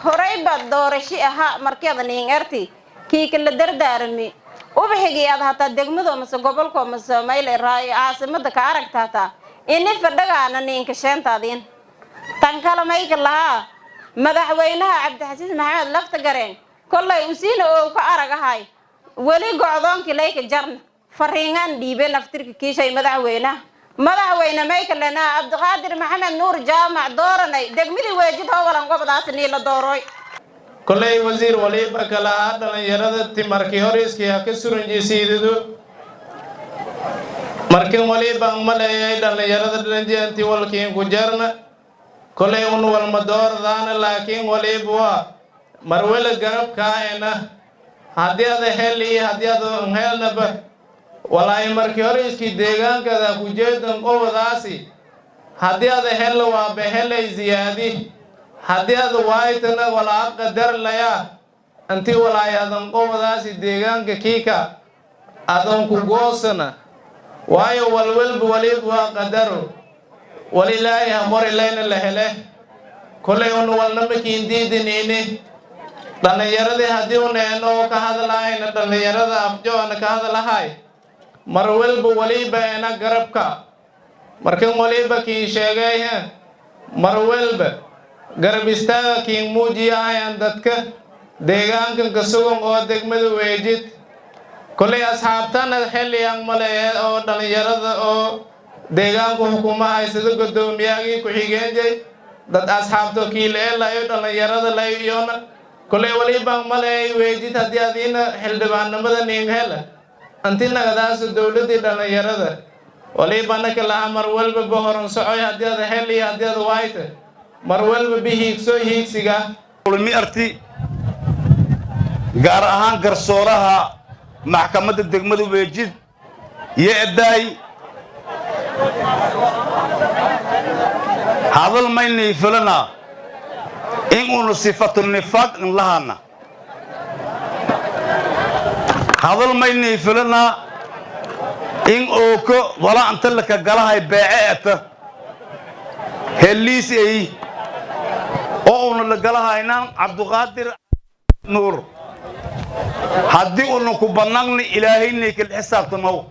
horay bad doorasho aha markii niin erti kii kala dardaarmi ubixigi aad hata degmado mas gobolko mas mayle raay caasimada ka aragtata inni fadhagaana niin ka sheentadin tan kala may kala madaxweynaha Cabdixasiis Maxamed lafta gareen kollay usiina oo ka aragahay wali gocdoonkii leeyka jarn fariingan dhiibe laftirka kiishay madaxweyne may kalena Abdulqaadir Maxamed Nuur Jaamac dooranay degmidii weejid oo walan gobdaas nii la dooroy kollay wasiir waliba kala dhalinyarada timarkii horiskii ka suranjiisiidu markin waliba maleeyay dhalinyarada dhanjianti walkiin ku jarna kollay un wal madoordaana laakiin waliba marwala garabkaayna hadii aad heli hadii aad helnaba walaay markii horiskii deegaankada ku jeedan qowdaasi hadii aad helo waa behelay ziyaadi hadii aad waaytana wala qadar laya anti walaayadan qowdaasi deegaanka kiika adan ku goosana waayo walwalba waliba qadaro walilaahi amar ilayna la hele kollay un walnama kiindiidinini dhalinyarada hadii uu neeno ka hadlaayna dhalinyarada afjoona ka hadlahay mar walba waliba ina garabka markan waliba kiin sheegayha mar walba garab istaaga kiin muujiyayaan dadka deegaankan ka sugan oo degmada Weejid kolay asxaabtana xilliyan maleeyay oo dhalinyarada oo deegaanka xukuumaha sida gudoomiyay ku xigeenjay dad asxaabto kiileelayo dhalinyarada laayona kolay waliba maleeyay Weejid hadii adina xildhibaanimada nin hela antina gadaas dawladda dhalinyarada waliba naka la amar walba bohoran socoy hadii aad heli hadii aad waayta mar walba bihiigso hiigsiga kulmi arti gaar ahaan garsooraha maxkamadda degmada Weejid yeeday hadal mayni filana in uu sifatu nifaq lahana hadal mayni filana in oo ko wala anta la ka galahay beeceeta heliis ay oo la galahayna Cabduqaadir Nuur haddii uu ku bannaanni ilaahayna ka xisaabtamo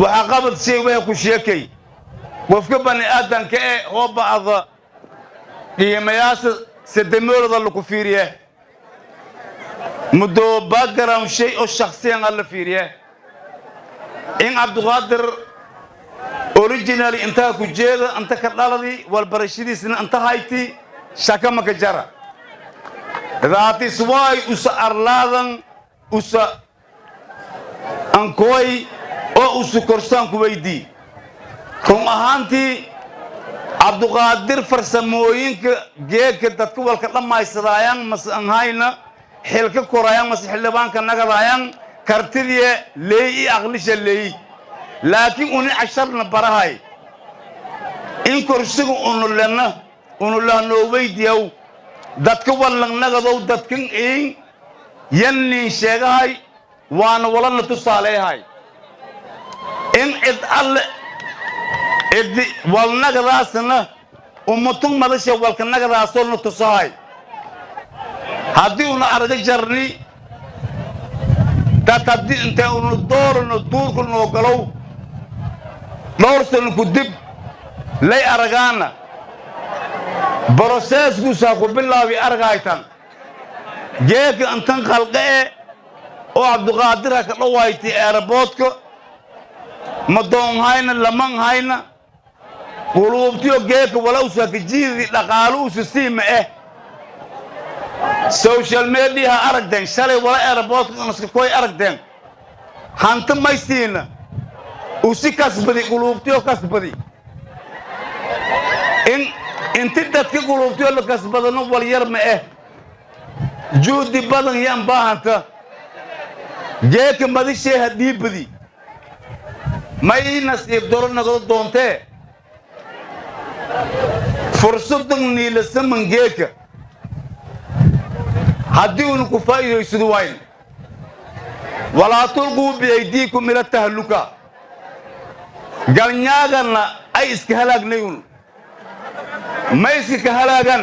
waxa qabad shay way ku sheekay qofka bani aadanka ee oo baada qiimayaas sadeemoolada lagu fiiriye muddo background shay oo shakhsiyan la fiiriye in Cabduqaadir originally inta ku jeeda anta ka dhaladi wal barashadiisna anta hayti shaka ma ka jara ذاتي سواي أسا أرلادن أسا أنكوي أو أسا كرسان كويدي كم أهانتي Cabduqaadir farsamooyinka geedka dadku walka dhamaysadaayaan mas anhayna xilka korayaan mas xildhibaanka nagadayaan kartidii leey aqlisha leey laakiin uni casharna barahay in kursigu unu lana weydiyow dadka wallan nagadow dadkan in yanni sheegahay waana walana tusaaleeyahay in cid alle إدي والنجراسنا ومتون مدرسة والكنجراسون تصاي هديونا أرجع جرني تتدي أنت الدور كنا قالوا دور سن كدب لا أرجعنا بروسيس كوساكو بالله بأرجعتن جيك أنتن خلقه أو عبدالقادر كلو وايتي أربوتك مدون هاينا لمن هاينا قلوبتيو جيك ولا وسكجيدي دقالو سيستم سوشيال ميديا أرقدين شالي ولا أربوت نسكوي أرقدين هانتم ما يستينا وسي كسبدي قلوبتيو كسبدي إن تدك قلوبتيو اللي كسبدنا واليرم جودي بدن ينباهنت جيك مدي شيء هدي بدي ما ينسيب دورنا دونته فرصتني لسمن جيك هديون كفاية يسدوين ولا تلقوا بأيديكم إلى التهلكة قال نياغنا أي اسكهلاق نيون ما اسكهلاقا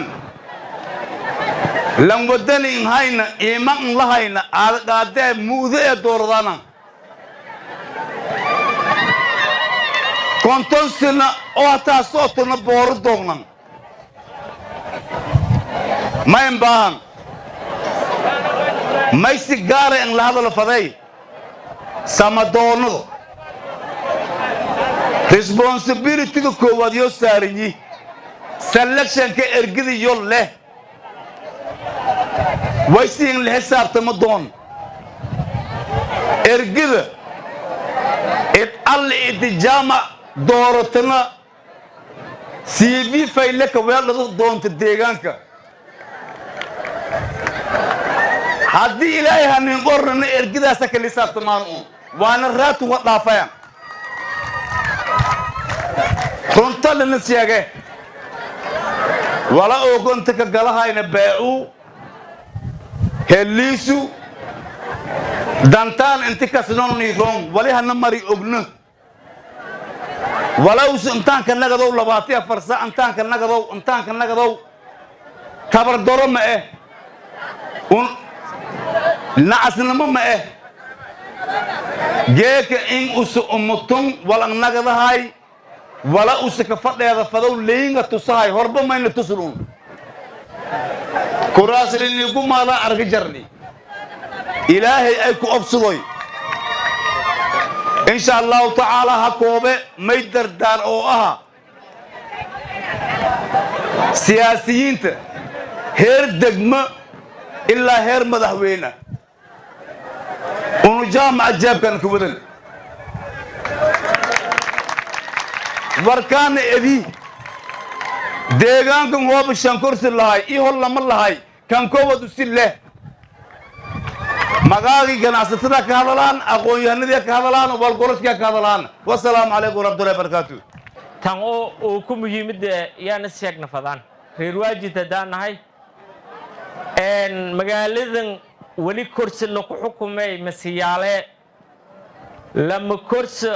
لم ودني هاينا إيمان الله هاينا قادة موذية دوردانا كنتم سنة أوتا صوتنا بوردونا ما ينباهم ما يسيقاري إن لهذا الفضي سامدونو responsibility كواد يساري selection كإرقدي يول له ويسين الحساب تمدون إرقدي اتقل اتجامع دورتنا CV فايلك ويلا دون تديغانك هدي إلهي هنقرن إرقدا سكلي ساتمانون وانا رات وطافيا كنت لنسياغي ولا أوكنت كغلها ينباعو هليسو دانتان انتكا سنون نيفون وليها نمري أغنى ولو انتان كان نغدو لباتيا فرسا انتان كان نغدو كبر دورو ما نعس نمو ما geeka in usu umutun walang nagadahay wala usu ka fadheeda fadow leeyinga tusahay horba mayna tusulun kuraasrini gumaada arga jarni ilaahay ay ku obsadoy insha Allah ta'ala ha koobe may dardar oo aha siyaasiyiinta heer degmo ilaa heer madaxweyne unu jaamaca jaabkan ku wadan warkaan edi deegaankan hooba shan kursi lahay ii hol lama lahay kan koowadu si leh magaagii ganacsatada ka hadalaan aqoon-yahanadii ka hadalaan walgoroska ka hadalaan wassalaamu calaykum warahmatullahi wabarakaatuh tan oo ku muhiimada yaana sheegna fadaan reer waajid hadaan nahay magaaladan wali kursi la ku xukumay masiyaale lama kursi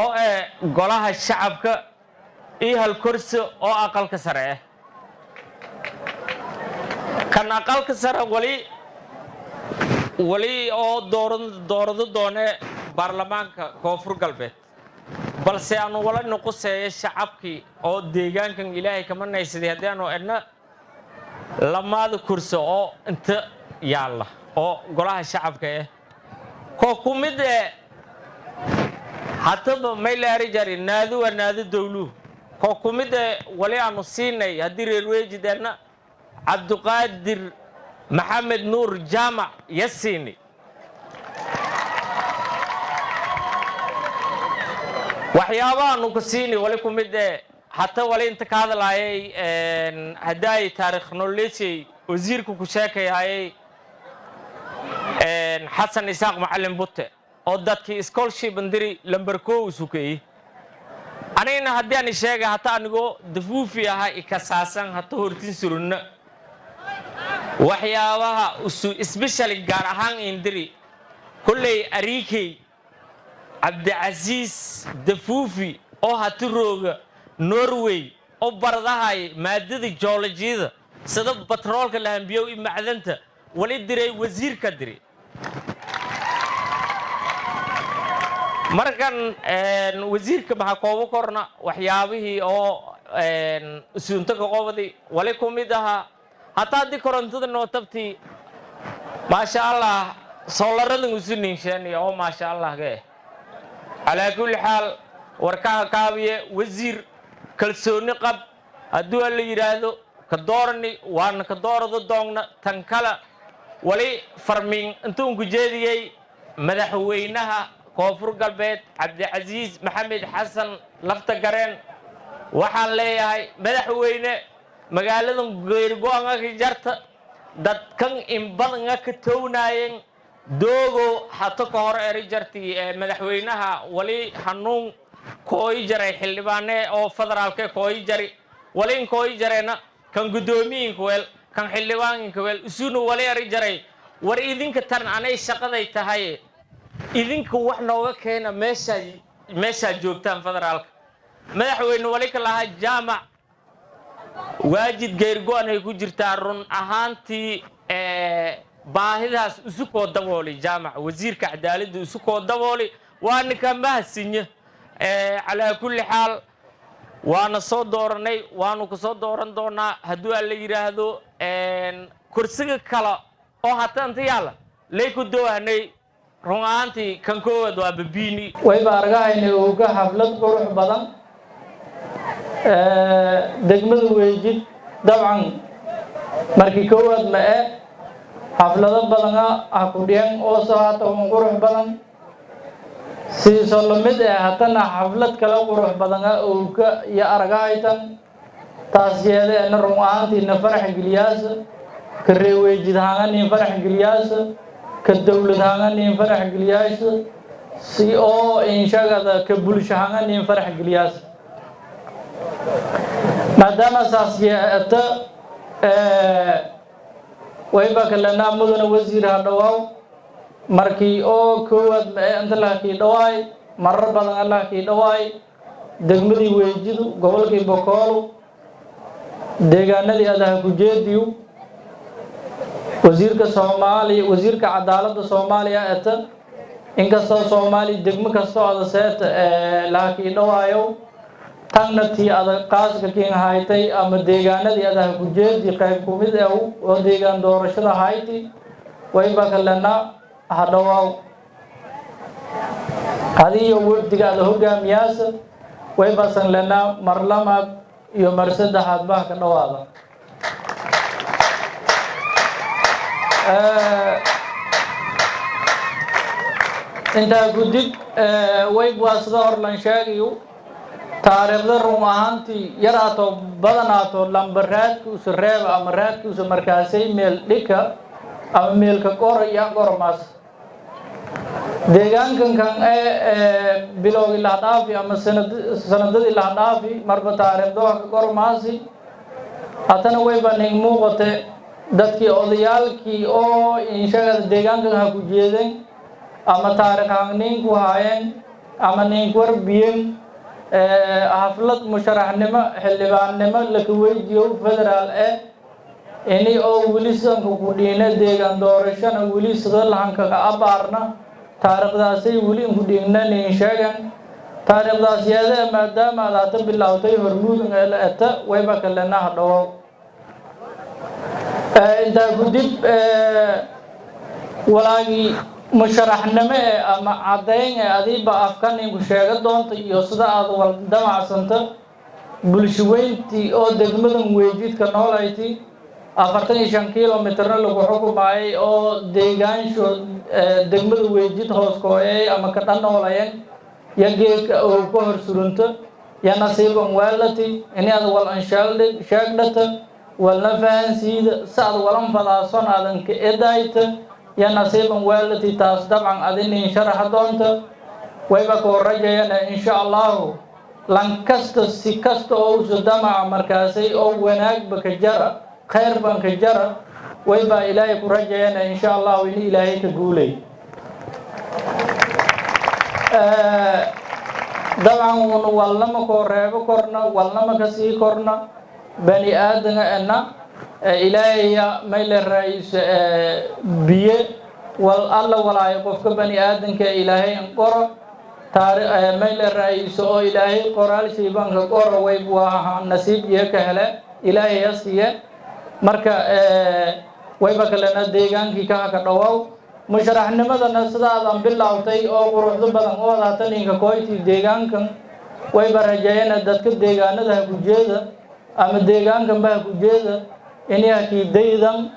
oo golaha shacabka iyo hal kursi oo aqalka sare ah kan aqalka sare wali oo doorado doone baarlamaanka koonfur galbeed balse aanu wala noqoseeyo shacabkii oo deegaankan ilaahay kama naysaday haddaanu edna lamaada kursi oo inta yaalla oo golaha shacabka ah koo ku mid hataba maylaari jari naadu waa naadu dowluhu koo ku mid wali aanu siinay haddii reer weejideenna cabdiqaadir maxamed nuur jaamac yasiini waxyaabahaanu ku siini wali ku mid hata wali inta ka hadlaayay haddaay taariikh nololeysay wasiirku ku sheekayayay xasan isaaq macalin butte oo dadkii scholarship andiri lambar 1 u sukeeyey anigana haddii aan sheegay hata anigoo dafuufi ahaa ikasaasan hata hortin surunna waxyaabaha especially gaar ahaan indiri kulley ariikay cabdicaziis dafuufi oo hati rooga norway oo baradahay maadada geologiyada sida batroolka la hambiyo iyo macdanta wali diray wasiirka diray markan wasiirka waxa koobo korna waxyaabihii oo usunta ka qobadi wali ku mid aha hataa di korontada noo tabti maasha Allah soolaradan usunin sheeniyo oo maasha Allah ge ala kulli xaal warkaa kaabiye wasiir kalsooni qab hadduu la yiraahdo ka doorani waan ka doorado doogna tan kala wali farming intuu ku jeediyay madaxweynaha koonfur galbeed cabdicaziis maxamed xasan lafta gareen waxaan leeyahay madaxweyne magaaladan geergo'anga ka jarta dadkan in badan ka toonaayeen doogo hatta ka hor eri jartii madaxweynaha wali hanuun kooy jaray xildhibaane oo federaalka kooy jari wali kooy jareena kan gudoomiyiinka weel kan xildhibaanka weel isuuna wali eri jaray war idinka tan anay shaqaday tahay idinka wax nooga keena meesha joogtaan federaalka madaxweyne wali ka lahaa jaamac waajid geergo'an ay ku jirtaa run ahaantii baahidaas isu koo dabooli jaamac wasiirka cadaaladda isu koo dabooli waa ninka mahadsinya calaa kulli xaal waana soo dooranay waanu ka soo dooran doonaa hadduu aan la yidhaahdo kursiga kale oo hata inta yaalla lay ku doohanay run ahaantii kan koowaad waa babiini wayba argahaynay uga xaflad qurux badan degmada weejid dabcan markii koowaad ma xaflado badana ah ku dhiyan oo soo hata qurux badan sidoo lamid hatana xaflad kale qurux badan oo ka ya argahaytan taas yeedeen run ahaantii na farax geliyaas ka reeweejid haanani farax geliyaas ka dawlad haanani farax geliyaas si oo inshagada ka bulsho haanani farax geliyaas maadaama saasiyada wayba kalena mudana wasiir hadawaaw markii oo koowaad inta la kii dhawaay marar badan Allah kii dhawaay degmadii weejidu gobolkii bokool deegaanadii adaha ku jeediyo wasiirka Soomaaliya wasiirka cadaaladda Soomaaliya eta inkastoo Soomaali degmo kastoo ada seet laakiin dhawaayo tannatii ada qaaska kiin haytay ama deegaanadii ada ku jeedi qayb ku mid ah oo deegaan doorashada hayti way bakalana hadawaaw hadiyo waqtiga ada hogaamiyaasa way basan lana marlamaad iyo mar saddexaad baa ka dhawaada inta gudib way waasada horlan sheegayo taariikhda run ahaantii yaraato badanaato lambaraadka u sareeba ama raadka u markaasay meel dhika ama meelka qor iyo qormaas deegaankan kan bilowgi la dhaafi ama sanadadii la dhaafi marba taariikhda ka qormaasi hatana way banning muuqate dadkii odayaalkii oo inshaga deegaankan ha ku jeedeen ama taariikhan nin ku haayeen ama nin warbiyeen xaflad musharaxnimo xildhibaannimo la weydiiyo federaal ini oo weli sanka ku dhiina deegaan doorashana weli sida lahanka abaarna taariikhdaasay weli ku dhiignan sheegan taariikhdaas yaada maadaama aad bilowday hormuudin eta wayba kalena hadhow inta gudib walaagi musharaxnimo ama cadeyn adiiba afkan ku sheega doonta iyo sida aad wal damacsanta bulshaweyntii oo degmadan weejidka noolayti 45 kilomitir lagu xukumayay oo deegaansho degmada weejid hoos kooyay ama ka dhanoolayeen yageeka oo ku horsurunta ya nasiiban waalati inaad wal anshaal sheegdata wala fahansiida saad walan fadaason aadan ka eedayta ya nasiiban waalati taas dabcan adin sharax doonta wayba ko rajayana insha Allah lan kasta si kasta oo damac markaasay oo wanaag baka jara khayr ban ka jara wayba ilaahay ku rajayana insha Allah in ilaahay ka guulay dabcan walama ko reebo korna walama ka sii korna bani aadana إلهي ميل الرئيس بيه والله ولا يقف بني آدم كإلهي انقرأ تاريخ ميل الرئيس أو إلهي قرال شيبان كقرأ ويبوها نصيب يكهلا إلهي يسيه مركا ويبك لنا ديجان كي كهكذا مشرح نمذا نسدا أم بالله وتي أو قرض بدن أو ذاتني كقويتي ديجان كم ويبرجعنا دتك ديجان ده كوجيدا أم ديجان كم به كوجيدا إني أكيد ديدم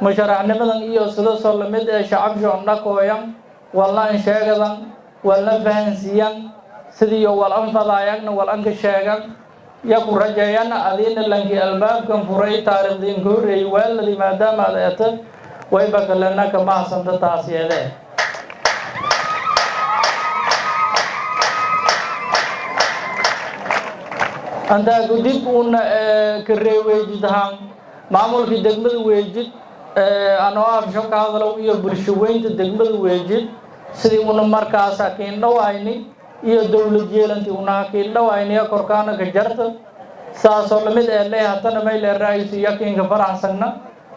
مشرعنمدن إيو سدا سلمد شعب جونا كويم والله إن شاغدن والله فهنسيان سديو والأنفضايان والأنك شاغن يكو رجايانا أدين لنكي الباب كم فري تاريخ دين كوري والذي ما دام على ويبك لنا كما سنت تاسيه ده أنت قديم أن كريه وجدهم معمول في دقمة ويجد أنا أعرف شو كهذا لو يبرشوين دقمة ويجد سدي ونمر كاسا كين نوعيني يدور الجيلان تيونا كين نوعيني أكوركانا كجرت ساسولمد اللي حتى نميل الرئيس يكين كفرح سنة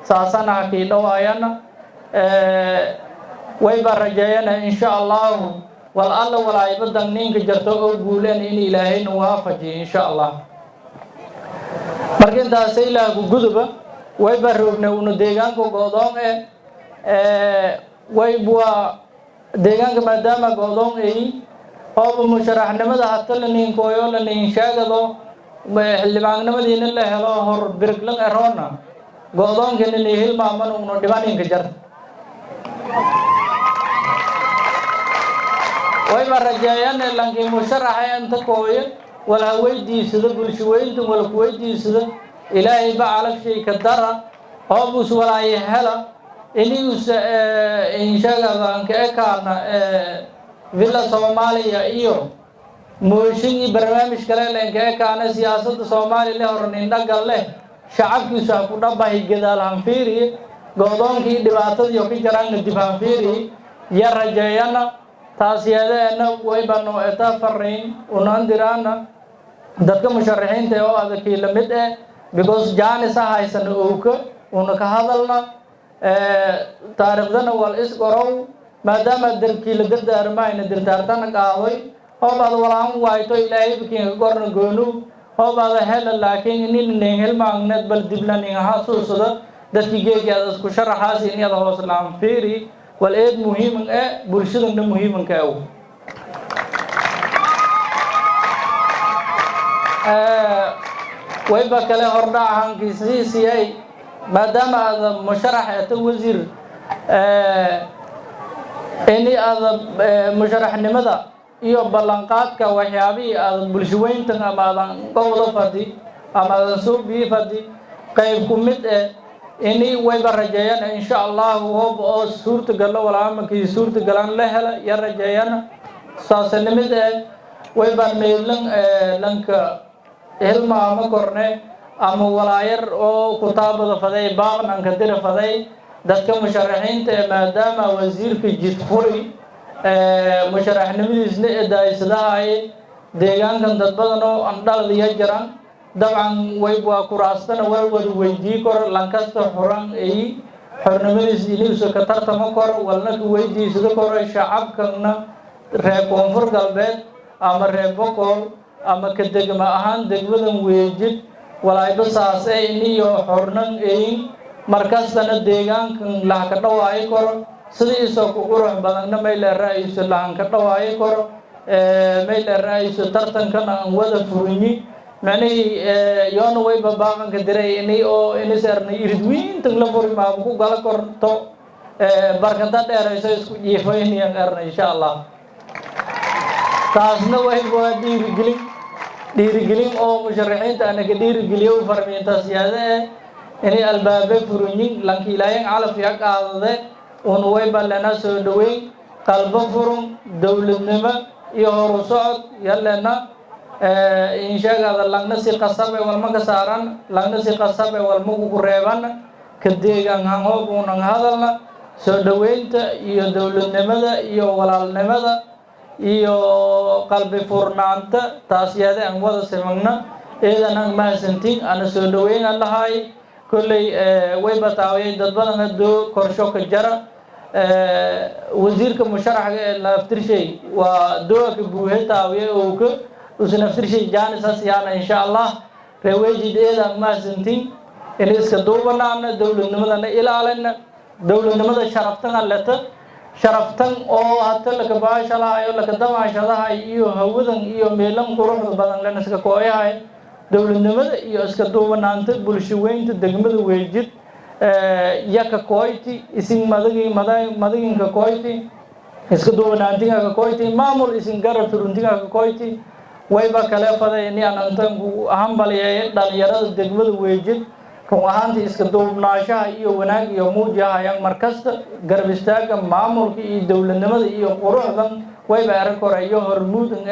ساسنا كين نوعينا ويبر رجعنا إن شاء الله والله ولا يبدأ نين كجرت أقولين إن إلهي نوافجي إن شاء الله marka intaas ilaa guduba way barroogna uu deegaanka go'doon way bua deegaanka maadaama go'doon oo musharaxnimada hatta la nin kooyo la nin shaagado xildhibaannimadiina la helo hor birglan arona go'doonkeena la hilmaaman uu dhibaaninka jar way barajayaan lankii musharaxa inta kooyo ولا ويدي سد بالشوينت ولا كويدي سد إلهي بعلى شيء كدرة أبوس ولا يهلا إني إن شاء الله أنك أكان فيلا سوماليا إيو موشيني برنامج كلا لأنك أكان سياسة سومالي له رنيندا قال له شعب كيسا كودا باهي جدال هنفيري قولون كي دباتة يوكي جران ندفع فيري يا رجايانا تاسيادة أنا ويبانو أتافرين وناندرانا dadka musharaxiinta oo adakii la mid because jaanis haysan oo ka hadalna taariikhdana wal isqorow maadaama darkii la dardaarmayna dardaartana qaaday hoobaad walaan waayto ilaahay bikiin gorna goonu hoobaad hela laakiin nin helmaagneed bal diblanin xasuusada dadkii geegaada isku sharaxaas in iyada hoos laan fiiri wal eed muhiim ah bulshadana muhiim ka wayba kale hordhacankiisiisiyay maadaama aad musharax ee wasiir ini aad musharaxnimada iyo ballanqaadka waxyaabihii aad bulshaweyntan ama aadan qowda fadhi ama aadan soo bii fadhi qayb ku mid ini wayba rajeeyaan insha allah hoob oo suurtagallo walaamankii suurtagalan la hela ya rajeeyaan saasanimid wayba meelan lanka hilmaama korne ama walaayar oo kutaabada faday baaban aan ka dira faday dadka musharaxiinta maadaama wasiirka jidfuri musharaxnimadiisna eedaysadahay deegaankan dad badan oo aan dhaladiya jiraan dabcan wayba kuraastana wada weydii kor lankasta xuran ay xornimadiis inuu ka tartamo kor walna ku weydiisado kor shacabkana reer koonfur galbeed ama reer boqol ama ka degma ahaan degmadan weejid walaayba saasay iniyo xornan ay markaasna deegaankan la ka dhawaay kor sidii soo ku qurux badanna meel raayis la ka dhawaay kor meel raayis tartankan aan wada furini mani yoona way babaagan ka diray inay oo inisarna iridwiintan la furi ma ku gala korto barkanta dheerayso isku jiifaynayaan arna insha Allah taasna way dhiirigelin oo musharaxiinta anaga dhiirigeliyo farmiinta siyaasada inay albaabe furunin lanki ilaahay calaf ya qaadade oo way balana soo dhaweyn qalbo furun dawladnimo iyo horu socod yalana insha Allah langna si qasabe walma ka saaran langna si qasabe walma ku reeban ka deegaan hoob unan hadalna soo dhaweynta iyo dawladnimada iyo walaalnimada iyo qalbi furnaanta taasiyada aan wada samagna eedan aan maasantiin ana soo dhaweyn allahay kullay way bataaway dad badan hadoo korsho ka jara wasiirka musharaxa ee naftirshay waa dooka buuxitaawiye oo ka usna naftirshay jaanisas yaana insha Allah reewayjideeda aan maasantiin in iska duubanaana dawladnimadana ilaalina dawladnimada sharaftan lata sharaftan oo hata la ka baashalayo la ka damaashadaha iyo hawadan iyo meelan quruxda badan la iska kooyahay dawladnimada iyo iska duubanaanta bulshaweynta degmada weejid yaka kooyti isin madaginka kooyti iska duubanaantinga ka kooyti maamul isin garab turuntinga ka kooyti wayba kale faday in aan antanku hambaliyay dhalinyarada degmada weejid run ahaantii iska duubnaashaha iyo wanaag iyo muujahayaan markasta garab istaaga maamulka iyo dawladnimada iyo quruxdan wayba arag korayo hormuudan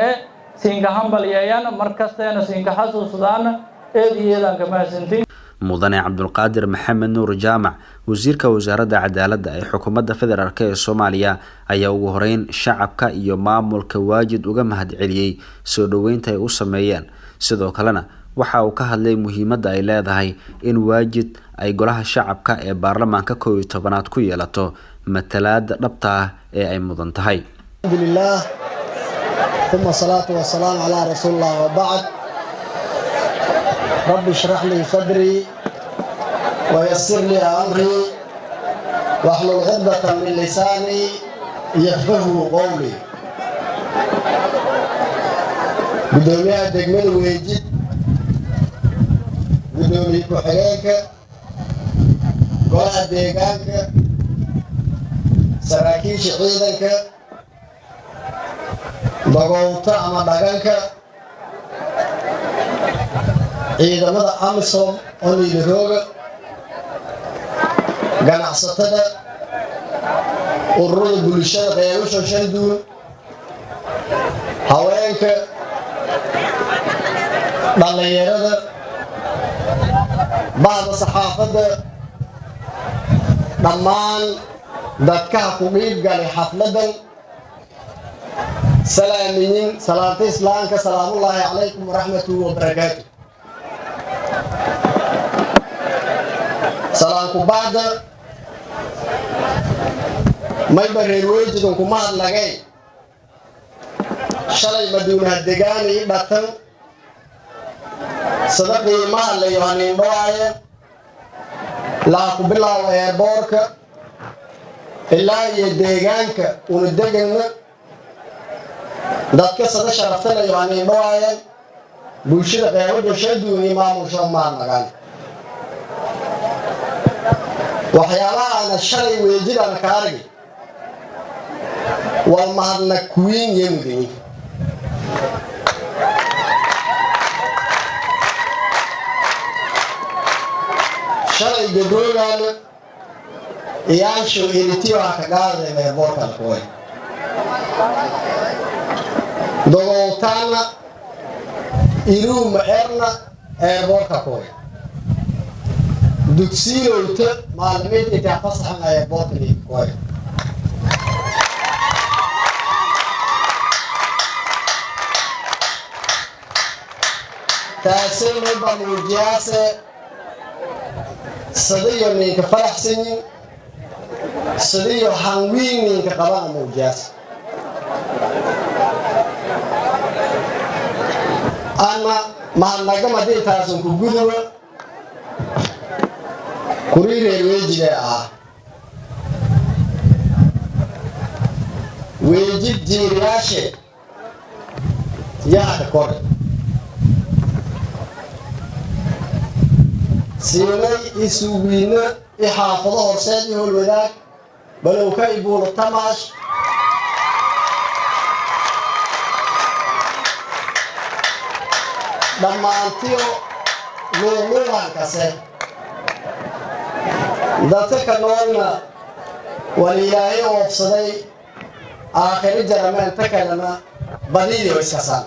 siinka hambaliyayaan markastana siinka xasuusadaana eedayeedan ka maasantiin mudane cabdulqaadir maxamed nuur jaamac wasiirka wasaaradda cadaaladda ee xukuumadda federaalk ee Soomaaliya ayaa ugu horeyn shacabka iyo maamulka waajid uga mahadceliyay soo dhaweynta ay u sameeyeen sidoo kalena waxa uu ka hadlay muhiimadda ay leedahay in waajid ay golaha shacabka ee baarlamaanka 11aad ku yeelato matalaad dhabta ah ee ay mudan tahay. alxamdulillah thumma salatu wa salam ala rasulillah wa ba'd rabbi shrah li sadri wa yassir li amri wahlul 'uqdatan min lisani yafqahu qawli. gudoomiyaha degmada weejid gudoomiye ku-xigeenka golaha deegaanka saraakiisha ciidanka magowta ama dhaganka ciidamada amisom oo niidarooga ganacsatada ururada bulshada qeybasho shan duul haweenka dhalinyarada بعض الصحافة ضمان dadka ku qeyb galay xafladan salaamiin salaanta islaamka salaamullaahi calaykum wa rahmatuhu wa barakaatuh. salaamku baada may bareer weejidun kuma hadlagay shalay maduunaha degaani dhatan sadaqii ma hadlayo hanin dhawaaye laa ku bilaawo eerboorka ilaa iyo deegaanka una degana dadka sada sharaftanayo hanin dhawaaye bulshada qeybada shaduuni maamusha maadnagaan waxyaalaha ana shalay weejidana ka argay wal mahadna kuwiin yemudini shalay gadoogana iyaansho elitiyo ha ka qaadaya eerboorka kuway dogowtaana iruuma erna eerboorka kuway dugsiilowta maalimiinta intaa fasaxan eerboorka kuway taasay mayba muujiyaase sadiyo ninka faraxsanyin sadiyo hanwiin ninka qabana muujiyaase ana mahadnagama diintaasun ku guduba kurii reer weejigay ah weejid jiiriyaashe yaa ka kore siinay isuwiina i xaafado horseed i holwadaag balowka i buulo tamaash dhammaantiyo luuluuqankase dadka ka noolna wal ilaahay oobsaday aakhiri jarameenta kalena badiyo iskasaan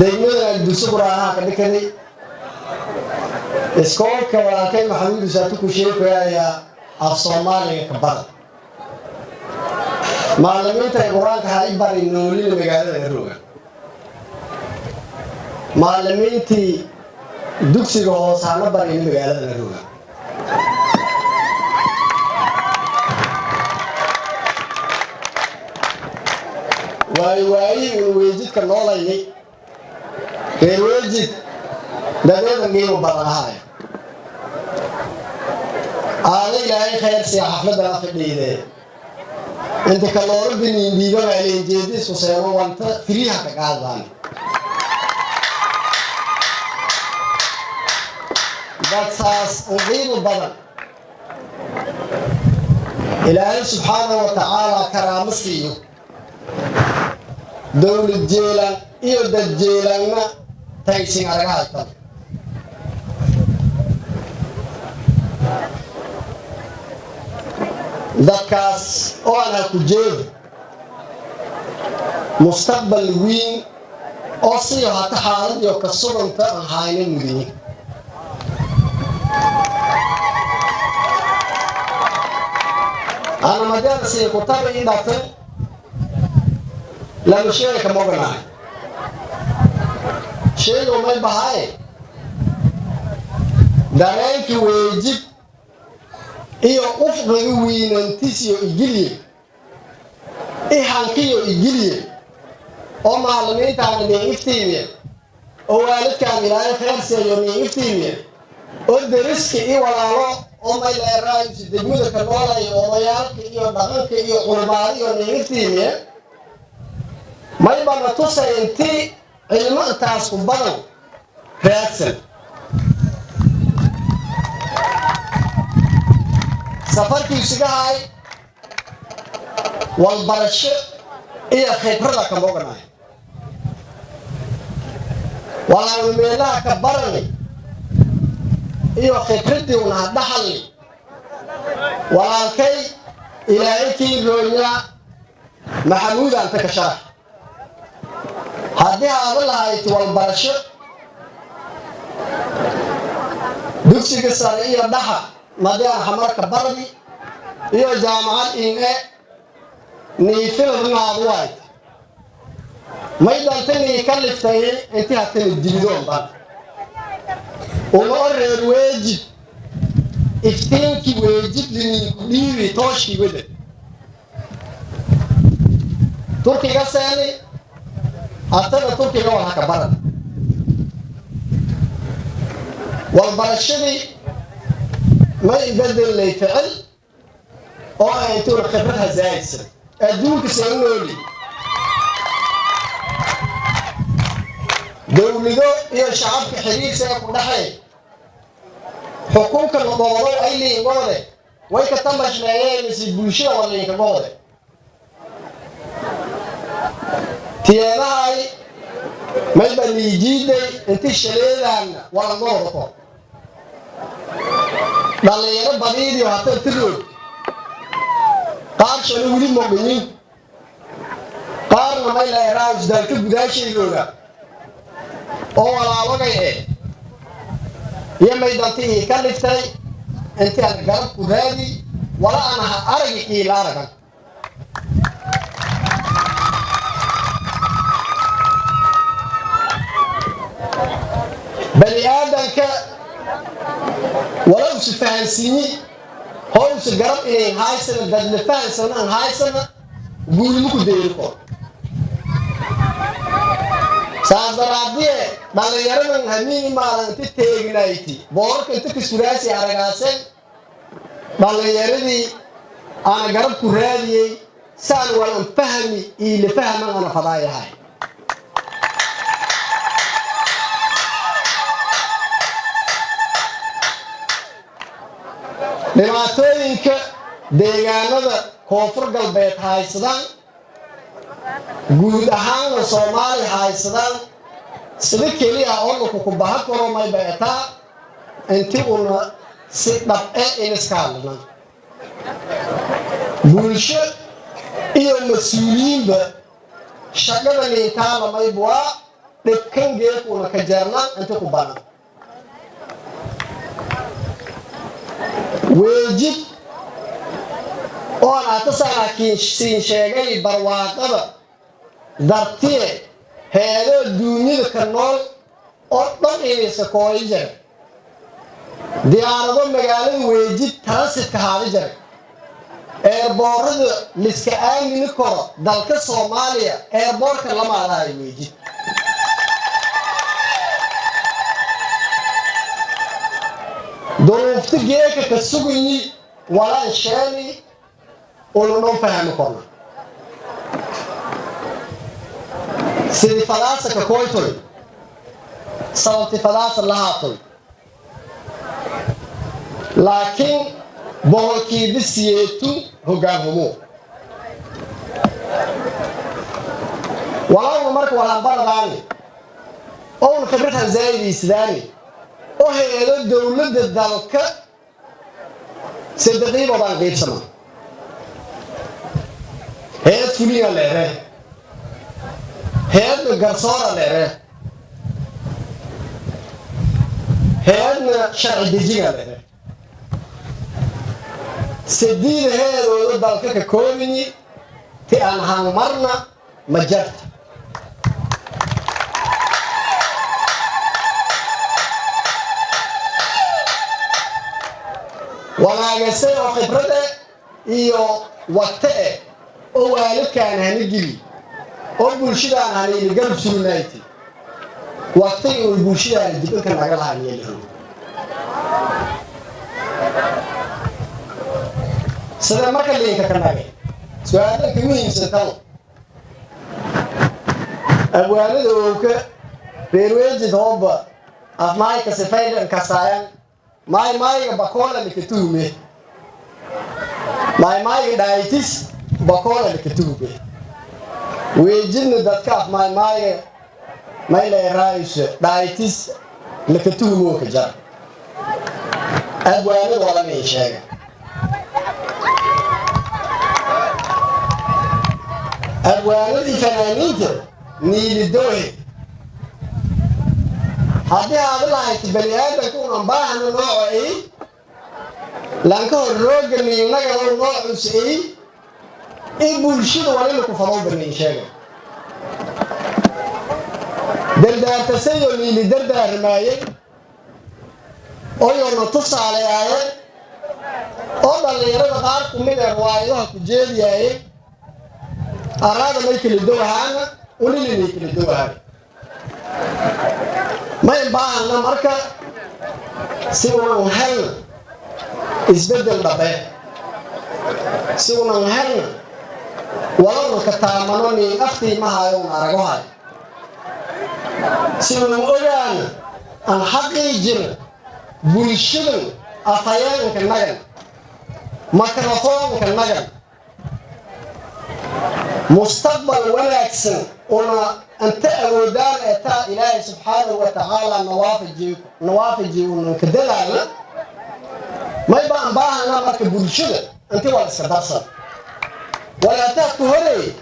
degmada dugsi quraanaha ka dhikani iskoolka walaalkay maxamuud usaatu ku sheekayaa af soomaaliga ka badan macallimiinta quraanka ha i bari noolina magaalada Garowe macallimiintii dugsiga hoose ha bari magaalada Garowe waayi weejidka noolayay weejid dadeedan geeyo barahay aada ilaahay khayr si xafladda fadhiidee inta kalooro bini biiga maaleen jeedis ku seero wanta firiha ka qaadaan dadsaas uqiimu badan ilaahay subxaanahu wa tacaala karaamo siiyo dowlad jeelan iyo dad jeelanna taysin aragahaytan dadkaas oo ana ku jeedo mustaqbal weyn oo si hata xaalad iyo ka suganta aan haynin mudini ana madarasi ku tabi indata la sheeka moganaay sheego may bahay dareenki weejib iyo ufqiga weynantiisiyo igiliye ihankiyo igiliye oo macallimiintaana nin iftiimiye oo waalidkaan ilaahay khayr siiyo nin iftiimiye oo deriska iyo walaalo oo may leeraaysi degmada ka noolaya odayaalka iyo dhaqanka iyo qurbaada iyo nin iftiimiye may bana tusay intii cilmo intaas ku badan raadsan safarkiisiga hay walbarasho iyo khibrada ka moganaay walaan meelaha ka barani iyo khibradii una dhaxalni walaalkay ilaahay kii roonya maxamuud anta ka sharax haddii aada lahayd walbarasho dugsiga sare iyo dhaxa madaan hamarka bardi iyo jaamacad inge niifilnaad wayd may dantani ka liftay intii hatani dibidoon ban uma reer weejid iftiinkii weejid liniinku dhiibi tooshkii wada turkiga seeni haddana turkiga waa haka baran walbarashadii ma ibedelnay ficil oo ay intuuna khibrad hasaaysan adduunka soo nooli dowlado iyo shacabka xiriirsiga ku dhaxay xukunka noqodo ay leeyihiin way ka tambashleeyeen si bulshada waliinka go'de tiyaday may banijiiday intii shaleedan wala noqdo dhalinyaro badiyo hata tirood qaar shaqo wili moognin qaarna may leeyahay dalka gudaashayooda oo walaalahay yamay dantii ka liftay intii aan garab ku raadi wala ana arag ila aragan bani aadamka wala usfahansini هو سجرب إيه هاي سنة دلفان سنة هاي سنة قول مكو ديركو سازرابيه بل يرمن هميني مالن تتيجنايتي بورك انت كسوراسي عرقاسن بل يردي أنا جرب كرادي سان ولا فهمي اللي فهم أنا فضايا هاي dhibaatooyinka deegaanada koonfur galbeed haysadaan guud ahaanna Soomaali haysadaan sida kaliya oo ku baha karo may beetaa intii una si dhab ah in iskaalna bulsho iyo mas'uuliyiinba shaqada leeyahay may bua dhibkan geed una ka jarnaa inta ku bana ويجب أن أتصل كين شيء برواقة درتيه هذا الدنيا كنول أطلع إلى سكويجر ديارهم مجالين ويجب ترسل كهارجر إيربورد لسكان من الكرة دلك الصومالية إيربور كلام على ويجب ظروف تجيك كسوقني ولا شاني ولا نوم فهم كنا سيد فلاسة كويتول صوت فلاسة لهاتول لكن بولكي بسيتو هجامو ولا مرك ولا برداني أول خبرتها زي الإسلامي وهي الدولة الدلكة سيدتي بابا غيب سما هي فلية لره هي الجرسارة لره هي شرع ديجينا لره سيدي هي الدولة الدلكة ككوني تأنها مرنا مجرد wanaagsan oo khibrada iyo waqti oo waalidkaan hanigili oo bulshadaan hanigili garab suunayti waqti oo bulshadaan dibka naga lahaayeen sida marka leeyka kanagay su'aalaha ka muhiimsan tan awaalada oo ka reerweejid hooba afmaayka sifaydan ka saayan ماي بقولة لكتوبة ماي دايتيس بقولة لكتوبة ويجينا دكاف ماي لا رايش دايتيس لكتوبة كجار أبواني ولا ميشاga أبواني فنانيته نيل دوه haddii aad lahayd bani aadamku una baahna noocay lanka roogan inaga noocay in bulshada wali ku fado bani sheega dardaarta sayo ni dardaarmaayay oo yoona tusaale aayay oo dhalinyarada qaar ku mid ah riwaayadaha ku jeediyay araada may kala duwaana ulilay kala duwaana may baahna marka si uu hel isbedel dhabe si uu hel walaal ka taamano ni afti ma hayo arago hay si uu ogaan aan xaqiijin bulshada afayeenka nagan makarafoonka nagan mustaqbal wanaagsan una anta awoodaan eta ilaahay subxaanahu wa tacaala nawaafaji una ka dadaala may baan baahana marka bulshada inti waa iska darsan walaataa ku horeey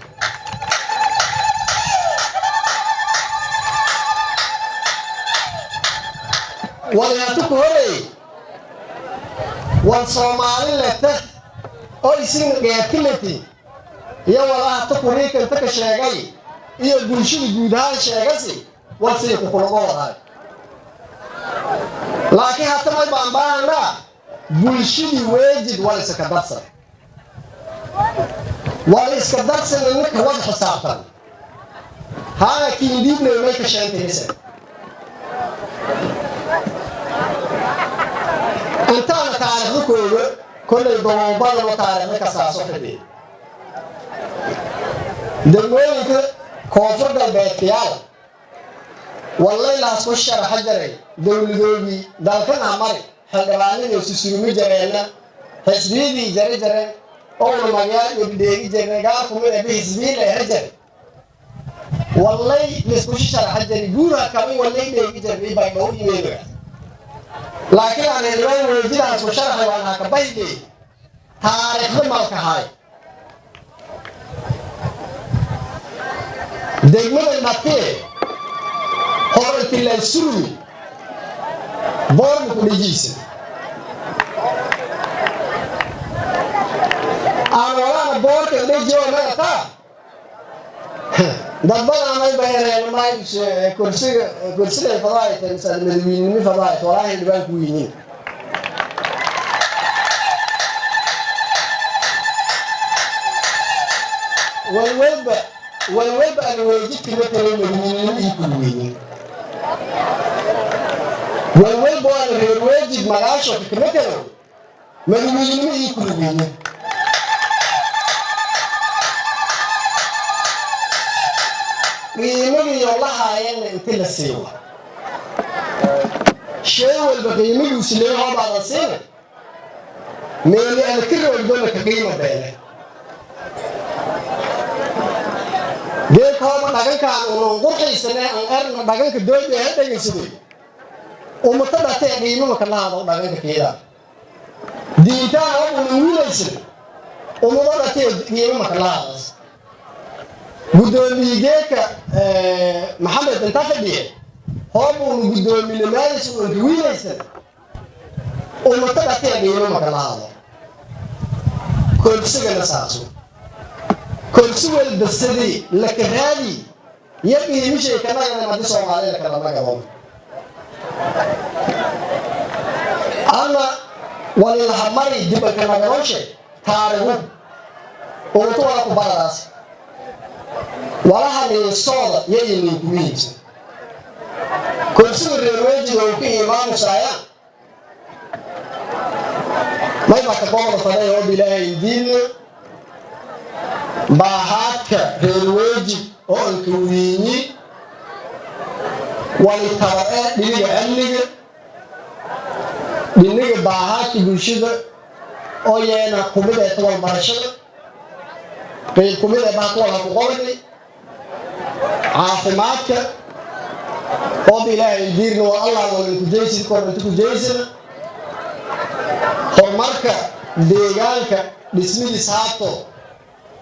waan Soomaali lehta oo isin qeybtilati iyo walaha tukuriika inta ka sheegay iyo bulshada guud ahaan sheegasi warsi ku kula wadaay laakiin hata may baan baahna bulshadii weejid wala iska darsan ninka wada xisaabtan haa kiindiibna may ka sheegtaysa intaan taariikhdooda kollay doobada oo taariikhda ka saaso xidhi degmooyinka koonfur galbeedkayaal wallahi laas ku sharaxa jiray dowladoodii dalkan amari xildhibaanadii susurumi jireenna xisbiyadii jareen oo magaal iyo dheegi jireen gaar ku mid ah xisbiyada hajar wallahi laas ku sharaxa jiray guuraha kami wallahi dheegi jiray bay dhow yimaada laakiin aan ilaahay weydinaa soo sharaxay waan ka baydey taariikhda malka hay degmada matee horanti la surmi boorku ku dhijisa aan walaana boorka dhijiyo meeta dadbana may bayreen may kursiga fadaayta misal madawiinimi fadaayta walaahi dhibaan ku yihiin walwalba aan weejidka matala madawiinimi ku yihiin walwalba aan reer weejid magaasho ka matala madawiinimi ku yihiin qiimadii oo la haayeen inta la siiyo shay walba qiimigiisu leeyahay baa la siinay meel aan ka roogdona ka qiimo beele geedkooda dhagankaan uun qurxiisane aan erna dhaganka dooda ee dhegaysaday ummata dhatee qiimada ka lahaado dhaganka keeda diintaan oo uun wiilaysan ummata dhatee qiimada ka lahaado gudoomiyeeka maxamed inta fadhiye hoobuunu guddoominimadiisa uunka wiilaysan ummata dhatee qiimo maka lahaado korsigana saaso korsi walba sidii laka raadi iyo qiimishay ka nagana madi soomaalida kalama gabo alla walilahamari dibanka naganoshe taarigu ummata wala ku baradaas walaha ninsooda yay ninkuwiinta kursiga reer wejiga uu ka imaamusaayaan may baka boqda faday oo bilaahay diinna baahaadka reer weji oo anka wiinyi wali tabae dhiniga amniga dhiniga baahaadka bulshada oo yeena kumid ee tawal barashada qayb kumid ee baa kuwala ku qobanay caafimaadka oo ilaahay diirna waa allah wala ku jeesid koronto ku jeesid horumarka deegaanka dhismidiis haato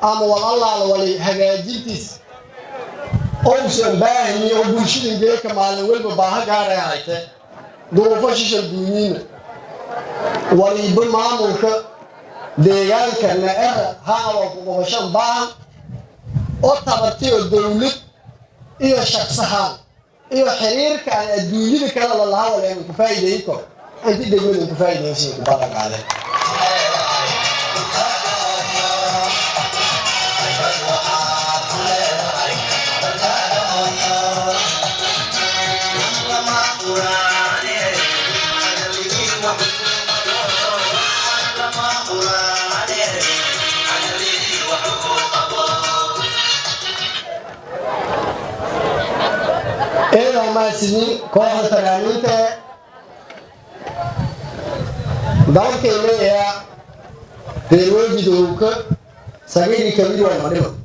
ama wal allah wala hagaajintiis oo usan baahni oo bulshada geeka maalin walba baaha gaar ah hayte duruufo shisha duuniina waliba maamulka deegaanka naara haawa ku qabashan baahan oo tabartiyo dawlad iyo shaqsahaan iyo xiriirka aan adduunyada kala la lahaa wala ku faa'iideeyo intii degmada ku faa'iideeyay ku baaqaade إذا ما سنين كوحدة فرانين دعوك إليه تلوجي دوك سعيد كبير والمريض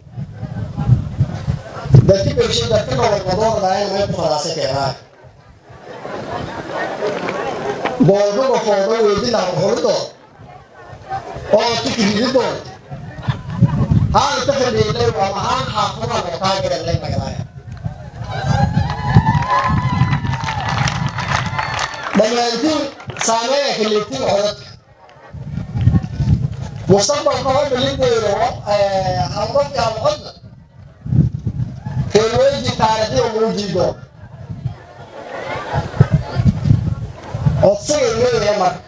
دتي بيشي دتي ما الموضوع ده ما يبغى كده بوضو بفوضو ويجي لا بفوضو أو تكذب هذا تفعل اللي هو مهان حافظنا وكاجر اللي ما قلنا لما يكون سامع كلمتين عرض مستقبل قوي بالنسبة له حرب يا العرض في الوجه تاريخي وموجوده أتصل إليه يا مرك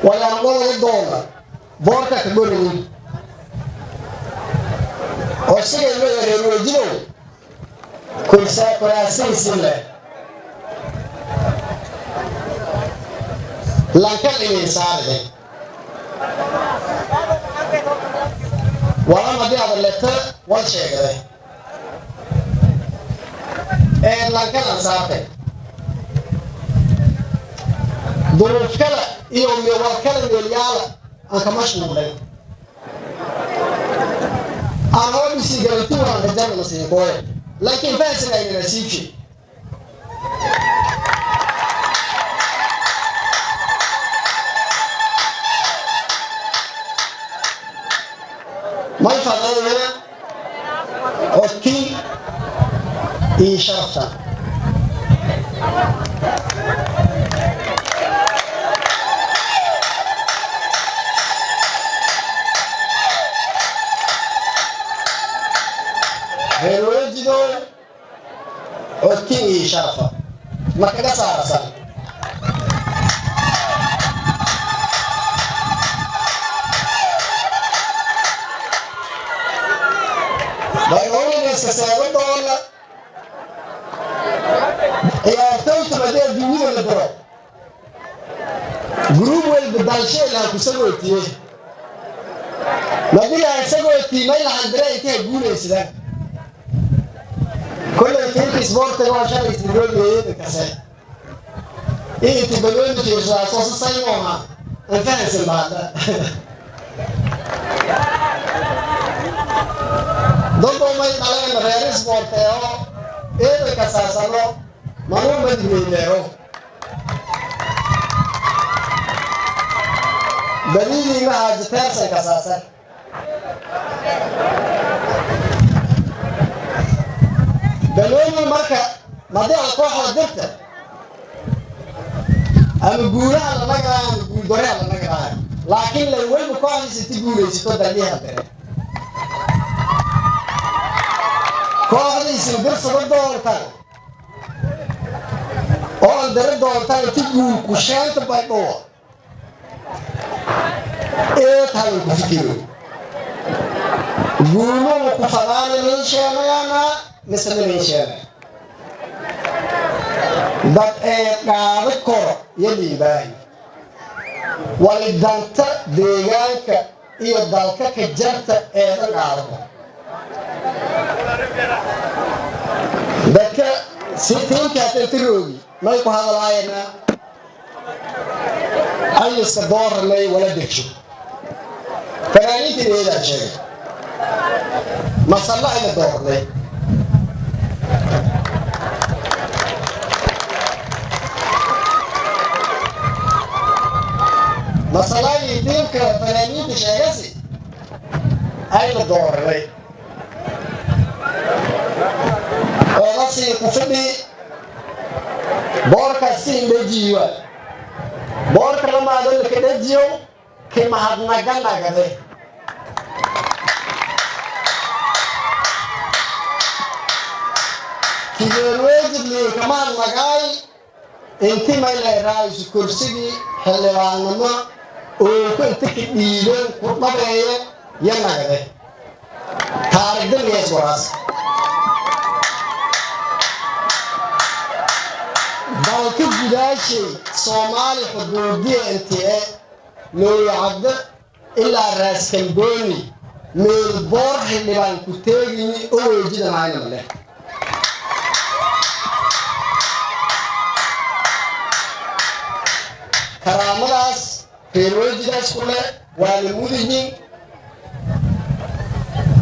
ولا نقول الدولار بوركا كبرني أتصل إليه يا رجل كل ساعة كل سنة لكن الإنسان ده ولا ما دي هذا اللتر ولا شيء كده لكن الإنسان ده ظروف كلا يوم يوكل مليار أنك مشغول له أنا أقول سيجارتي وأنا جالس مسيح كوي لكن فاس لا ينسيك شيء ما يفعلون أوكي إيشافتا هيروجدو أوكي إيشافا ما كذا صار بايقولي نسكسيرون دولا يا توت بدأ بيجي ولا برا جروب والبدالشة لا كسروتيه ما بيلا كسروتيه ما يلحق يتيه يقول إيش كل الكلام سبورت هو عشان يستدرون بيه بكسر إيه تبلون في أساس الصيمونة الفانس المادة دوبو ما يطلعون غير سبورت هو إيه بكسر سلو ما هو بديله بديله ما هجتر سكسر بلوني مركا ما ده الكوحة دكتة أنا بقولها على نجرة أنا بقول دوري على نجرة لكن لو وين بكوحة ستقول إيش تقول دليها ترى كوحة يصير صدق دور تاني أول دور تاني تقول كوشان تبغى دور إيه تاني كفكيرو قولوا كفلان من شاميانا مثل من شامي بات قاعد كورة يلي باي ولدانت ديغانك iyo dalka ka jarta ee qaado dadka sitinka tiroogi may ku hadlaayna ay sadoornay wala degsho fanaaniinteeda sheegay masalla ila doornay masalla idinka fanaaniinta sheegay ay la doornay oo si ku fidhi boorka si lejiwa boorka lama adoo ka lejiyo ke mahadnaganagade kideerweejidli kamaan magay inti may leedahay kursigii xildhibaannimo oo ku inta ka dhiibeen ku dhabeeye yanagade taarikhdan waraas dalka gudaashay Soomaali xuduudiye intii loo yacdo ilaa raas Kambooni meel boor xildhibaan ku teegini oo weejidanaayna leh karaamadaas reer wejidaas ku leh waa la mudiyin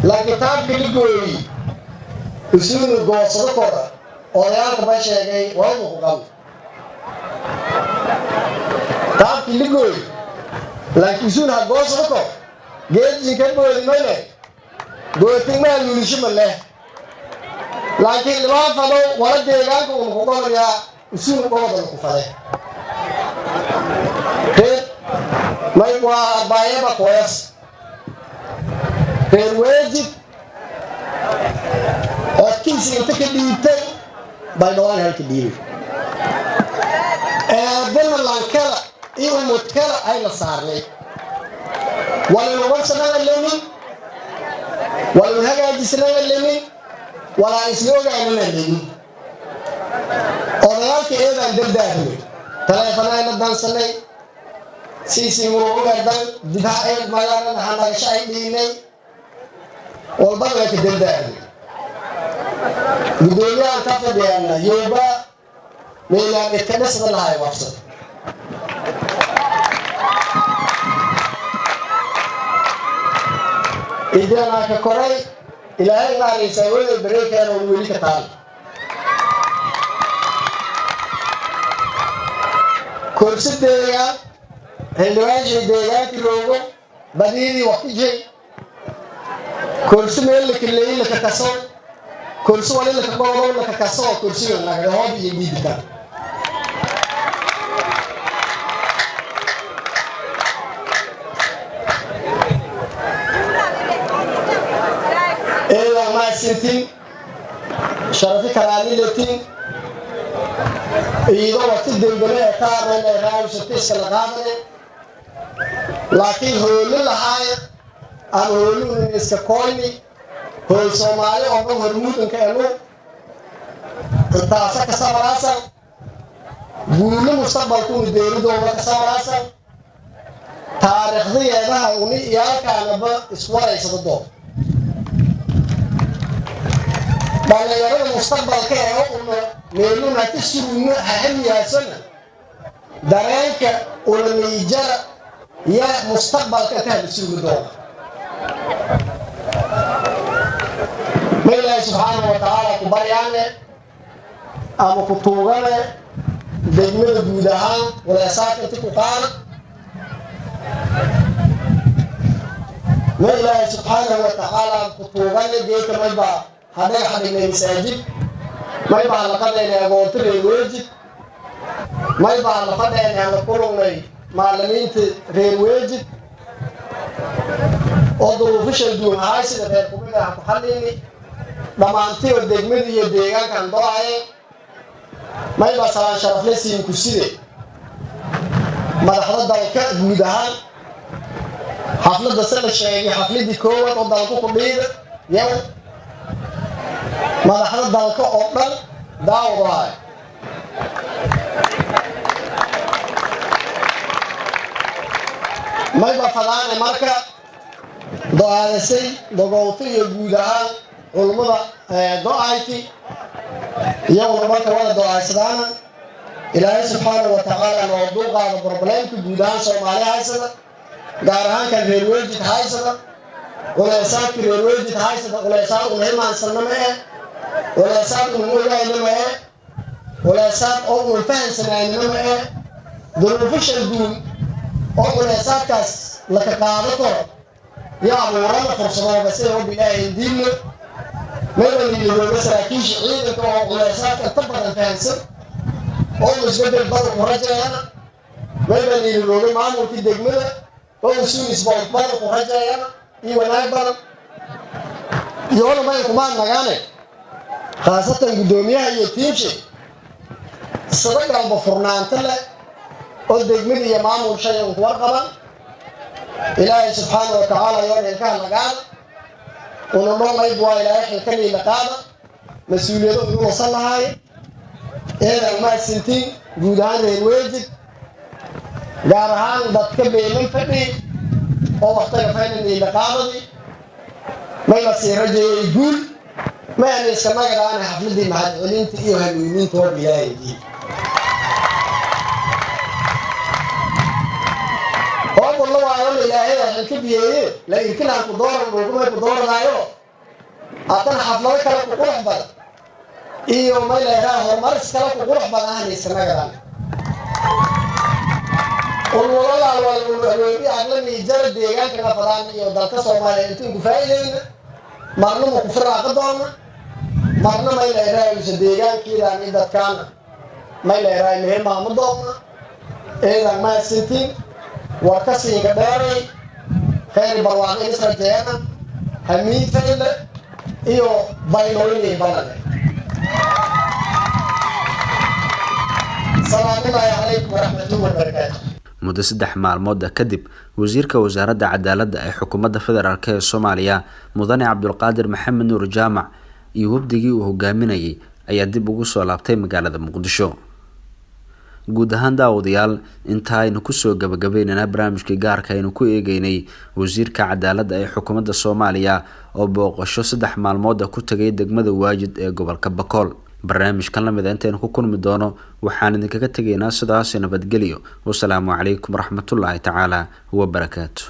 la kitaabka la gooyey usuulu goosado kora odayaalka ba sheegay waa uu ku qabo kitaabkii la gooyey laakiin usuul ha goosado kor geedii ka boodi male gootin ma luulisho male laakiin lama falo wala deegaanka uu ku qorayaa usuul qodobada ku falay may waa baayaba koos reer wejid oo kiisi inta ka dhiibtay bay dhawaan halka dhiibay dana lankala iyo mudkala ay la saarnay wala warsana leemin wala hagaajisna leemin wala isoogaana leemin odayaalka eedan dardaarmay telefoonayna dansanay sisi muruugadan dibaaceed magaalada hanagasho ay dhiinay walbada ka dardaarmay gudoomiyahan ka fadhiyana yooba meelaan ka dhisda lahay wafsad idana ka koray ilaahay naaraysa wada bareekeena oo weli ka taal kursideeya xildhibaanshii deegaanki roogo badiidii waqtijay kursi meel la kaleeyey la kakaso kursi wali la kagoolo la kakaso kursiga nagada hoob iyo diidka ما سنتين شرفي كرامي لتين إذا وقت الدنيا كار من الرئيس ستيس الغابة لكن هو للهاي أنا هو للسكوني هو الصومالي أو هرمود كأنه تاسع كسبراسا بقول مستقبل كون ديرو دوما كسبراسا تاريخ ذي هذا وني يا كان بإسوار يسدو dhalinyarada mustaqbalka ee uu meeluna ka suruno ahamiyaasana dareenka ula niijara ya mustaqbalka ka surudo Mela subhanahu wa ta'ala ku baryane ama ku tuugane degmada guud ahaan wala saakati ku qaar Mela subhanahu wa ta'ala ku tuugane geeka mayba هذا أحد المساجد ما يبغى لقد أنا قلت له الواجب ما يبغى لقد أنا أقول معلمين غير واجب أضرب فيش الدون هاي سيد غير كمية حليني لما أنتي ودقمي يديعان كان ضاعي ما يبغى سلام شرف لسين كسيدة ما لحظة ذلك مدهان حفلة دسالة شيء حفلة ديكوات وضلكوا كبيرة يوم madaxda dalka oo dhan daawadaay mayba fadaane marka do'aadasay dogowta iyo guud ahaan culumada do'ayti iyaguna marka wada do'aysadaana ilaahay subxaanahu wa tacaala noo dulqaada barbareemka guud ahaan soomaali haysada gaar ahaan kan reer weejid haysada ulaysaadka reer weejid haysada ulaysaad una himaansanama ولا صار من ولا إنما ولا صار أو من فهم سنا إنما ظروفش الدون أو ولا صار كاس لك قاعدته يا أبو رنا فرصنا بس هو بلا الدين ما بني له بس راكيش عيد أو ولا صار تطبق الفهم سن أو مش قدر بدر مرجع أنا ما بني له ما مو في دجمة أو سون اسمه بدر مرجع أنا يوانا بدر يوانا ما يكون نجانه خاصة قدوميها يتيمشي الصدق على بفرنان تلا قد دقمني يا مامو شيء ورقبا إلهي سبحانه وتعالى يوم يلقاها مقال ونمر ما يبوى إلهي حلقني لقابة مسؤوليته يقول وصل هاي إذا ما السنتين جودان الواجد قارهان بتكبي من فدي أو اختلفين اللي لقابة دي ما يصير رجل يقول ما يعني اسكما قد أنا حفلتي مع العلين تقيوها الويمين طور بيلاي دي ilaahay waxaan ka biyeeyey la irkinaan ku dooran dhulkumay ku dooranaayo haddana xaflado kale ku qurux badan iyo may leedahay horumaris kale ku qurux badan ahnaysanagadaan ulwalalaal walwalweedi aqlanii jara deegaanka qafadaan iyo dalka soomaaliya intuu ku faa'iideyna marna ma ku firaaqa doona marna may leedahay use deegaankiidaan i dadkaana may leedahay mehe maamo doona eedan mahadsantiin war ka siinka dheeray kheyr barwaaqo isra jeena hamiin fayle iyo baynooynay balane salaamullaahi calaykum waraxmatullahi wabarakaatu muddo 3 maalmood kadib wasiirka wasaaradda cadaaladda ee xukuumadda federaalk ee Soomaaliya mudane Cabdulqaadir Maxamed Nuur Jaamac iyo wafdigii uu hogaaminayay ayaa dib ugu soo laabtay magaalada Muqdisho. guud ahaan daawadayaal inta aynu ku soo gabagabeynaa barnaamijkii gaarka aynu ku eegaynay wasiirka cadaaladda ee xukuumadda Soomaaliya oo booqasho 3 maalmood ku tagay degmada Waajid ee gobolka Bakool. barnaamijkan lamid intaan ku kulmi doono waxaan idinkaga tageynaa sidaas nabadgelyo. Wassalaamu calaykum waraxmatullaahi tacaala wa barakaatuh.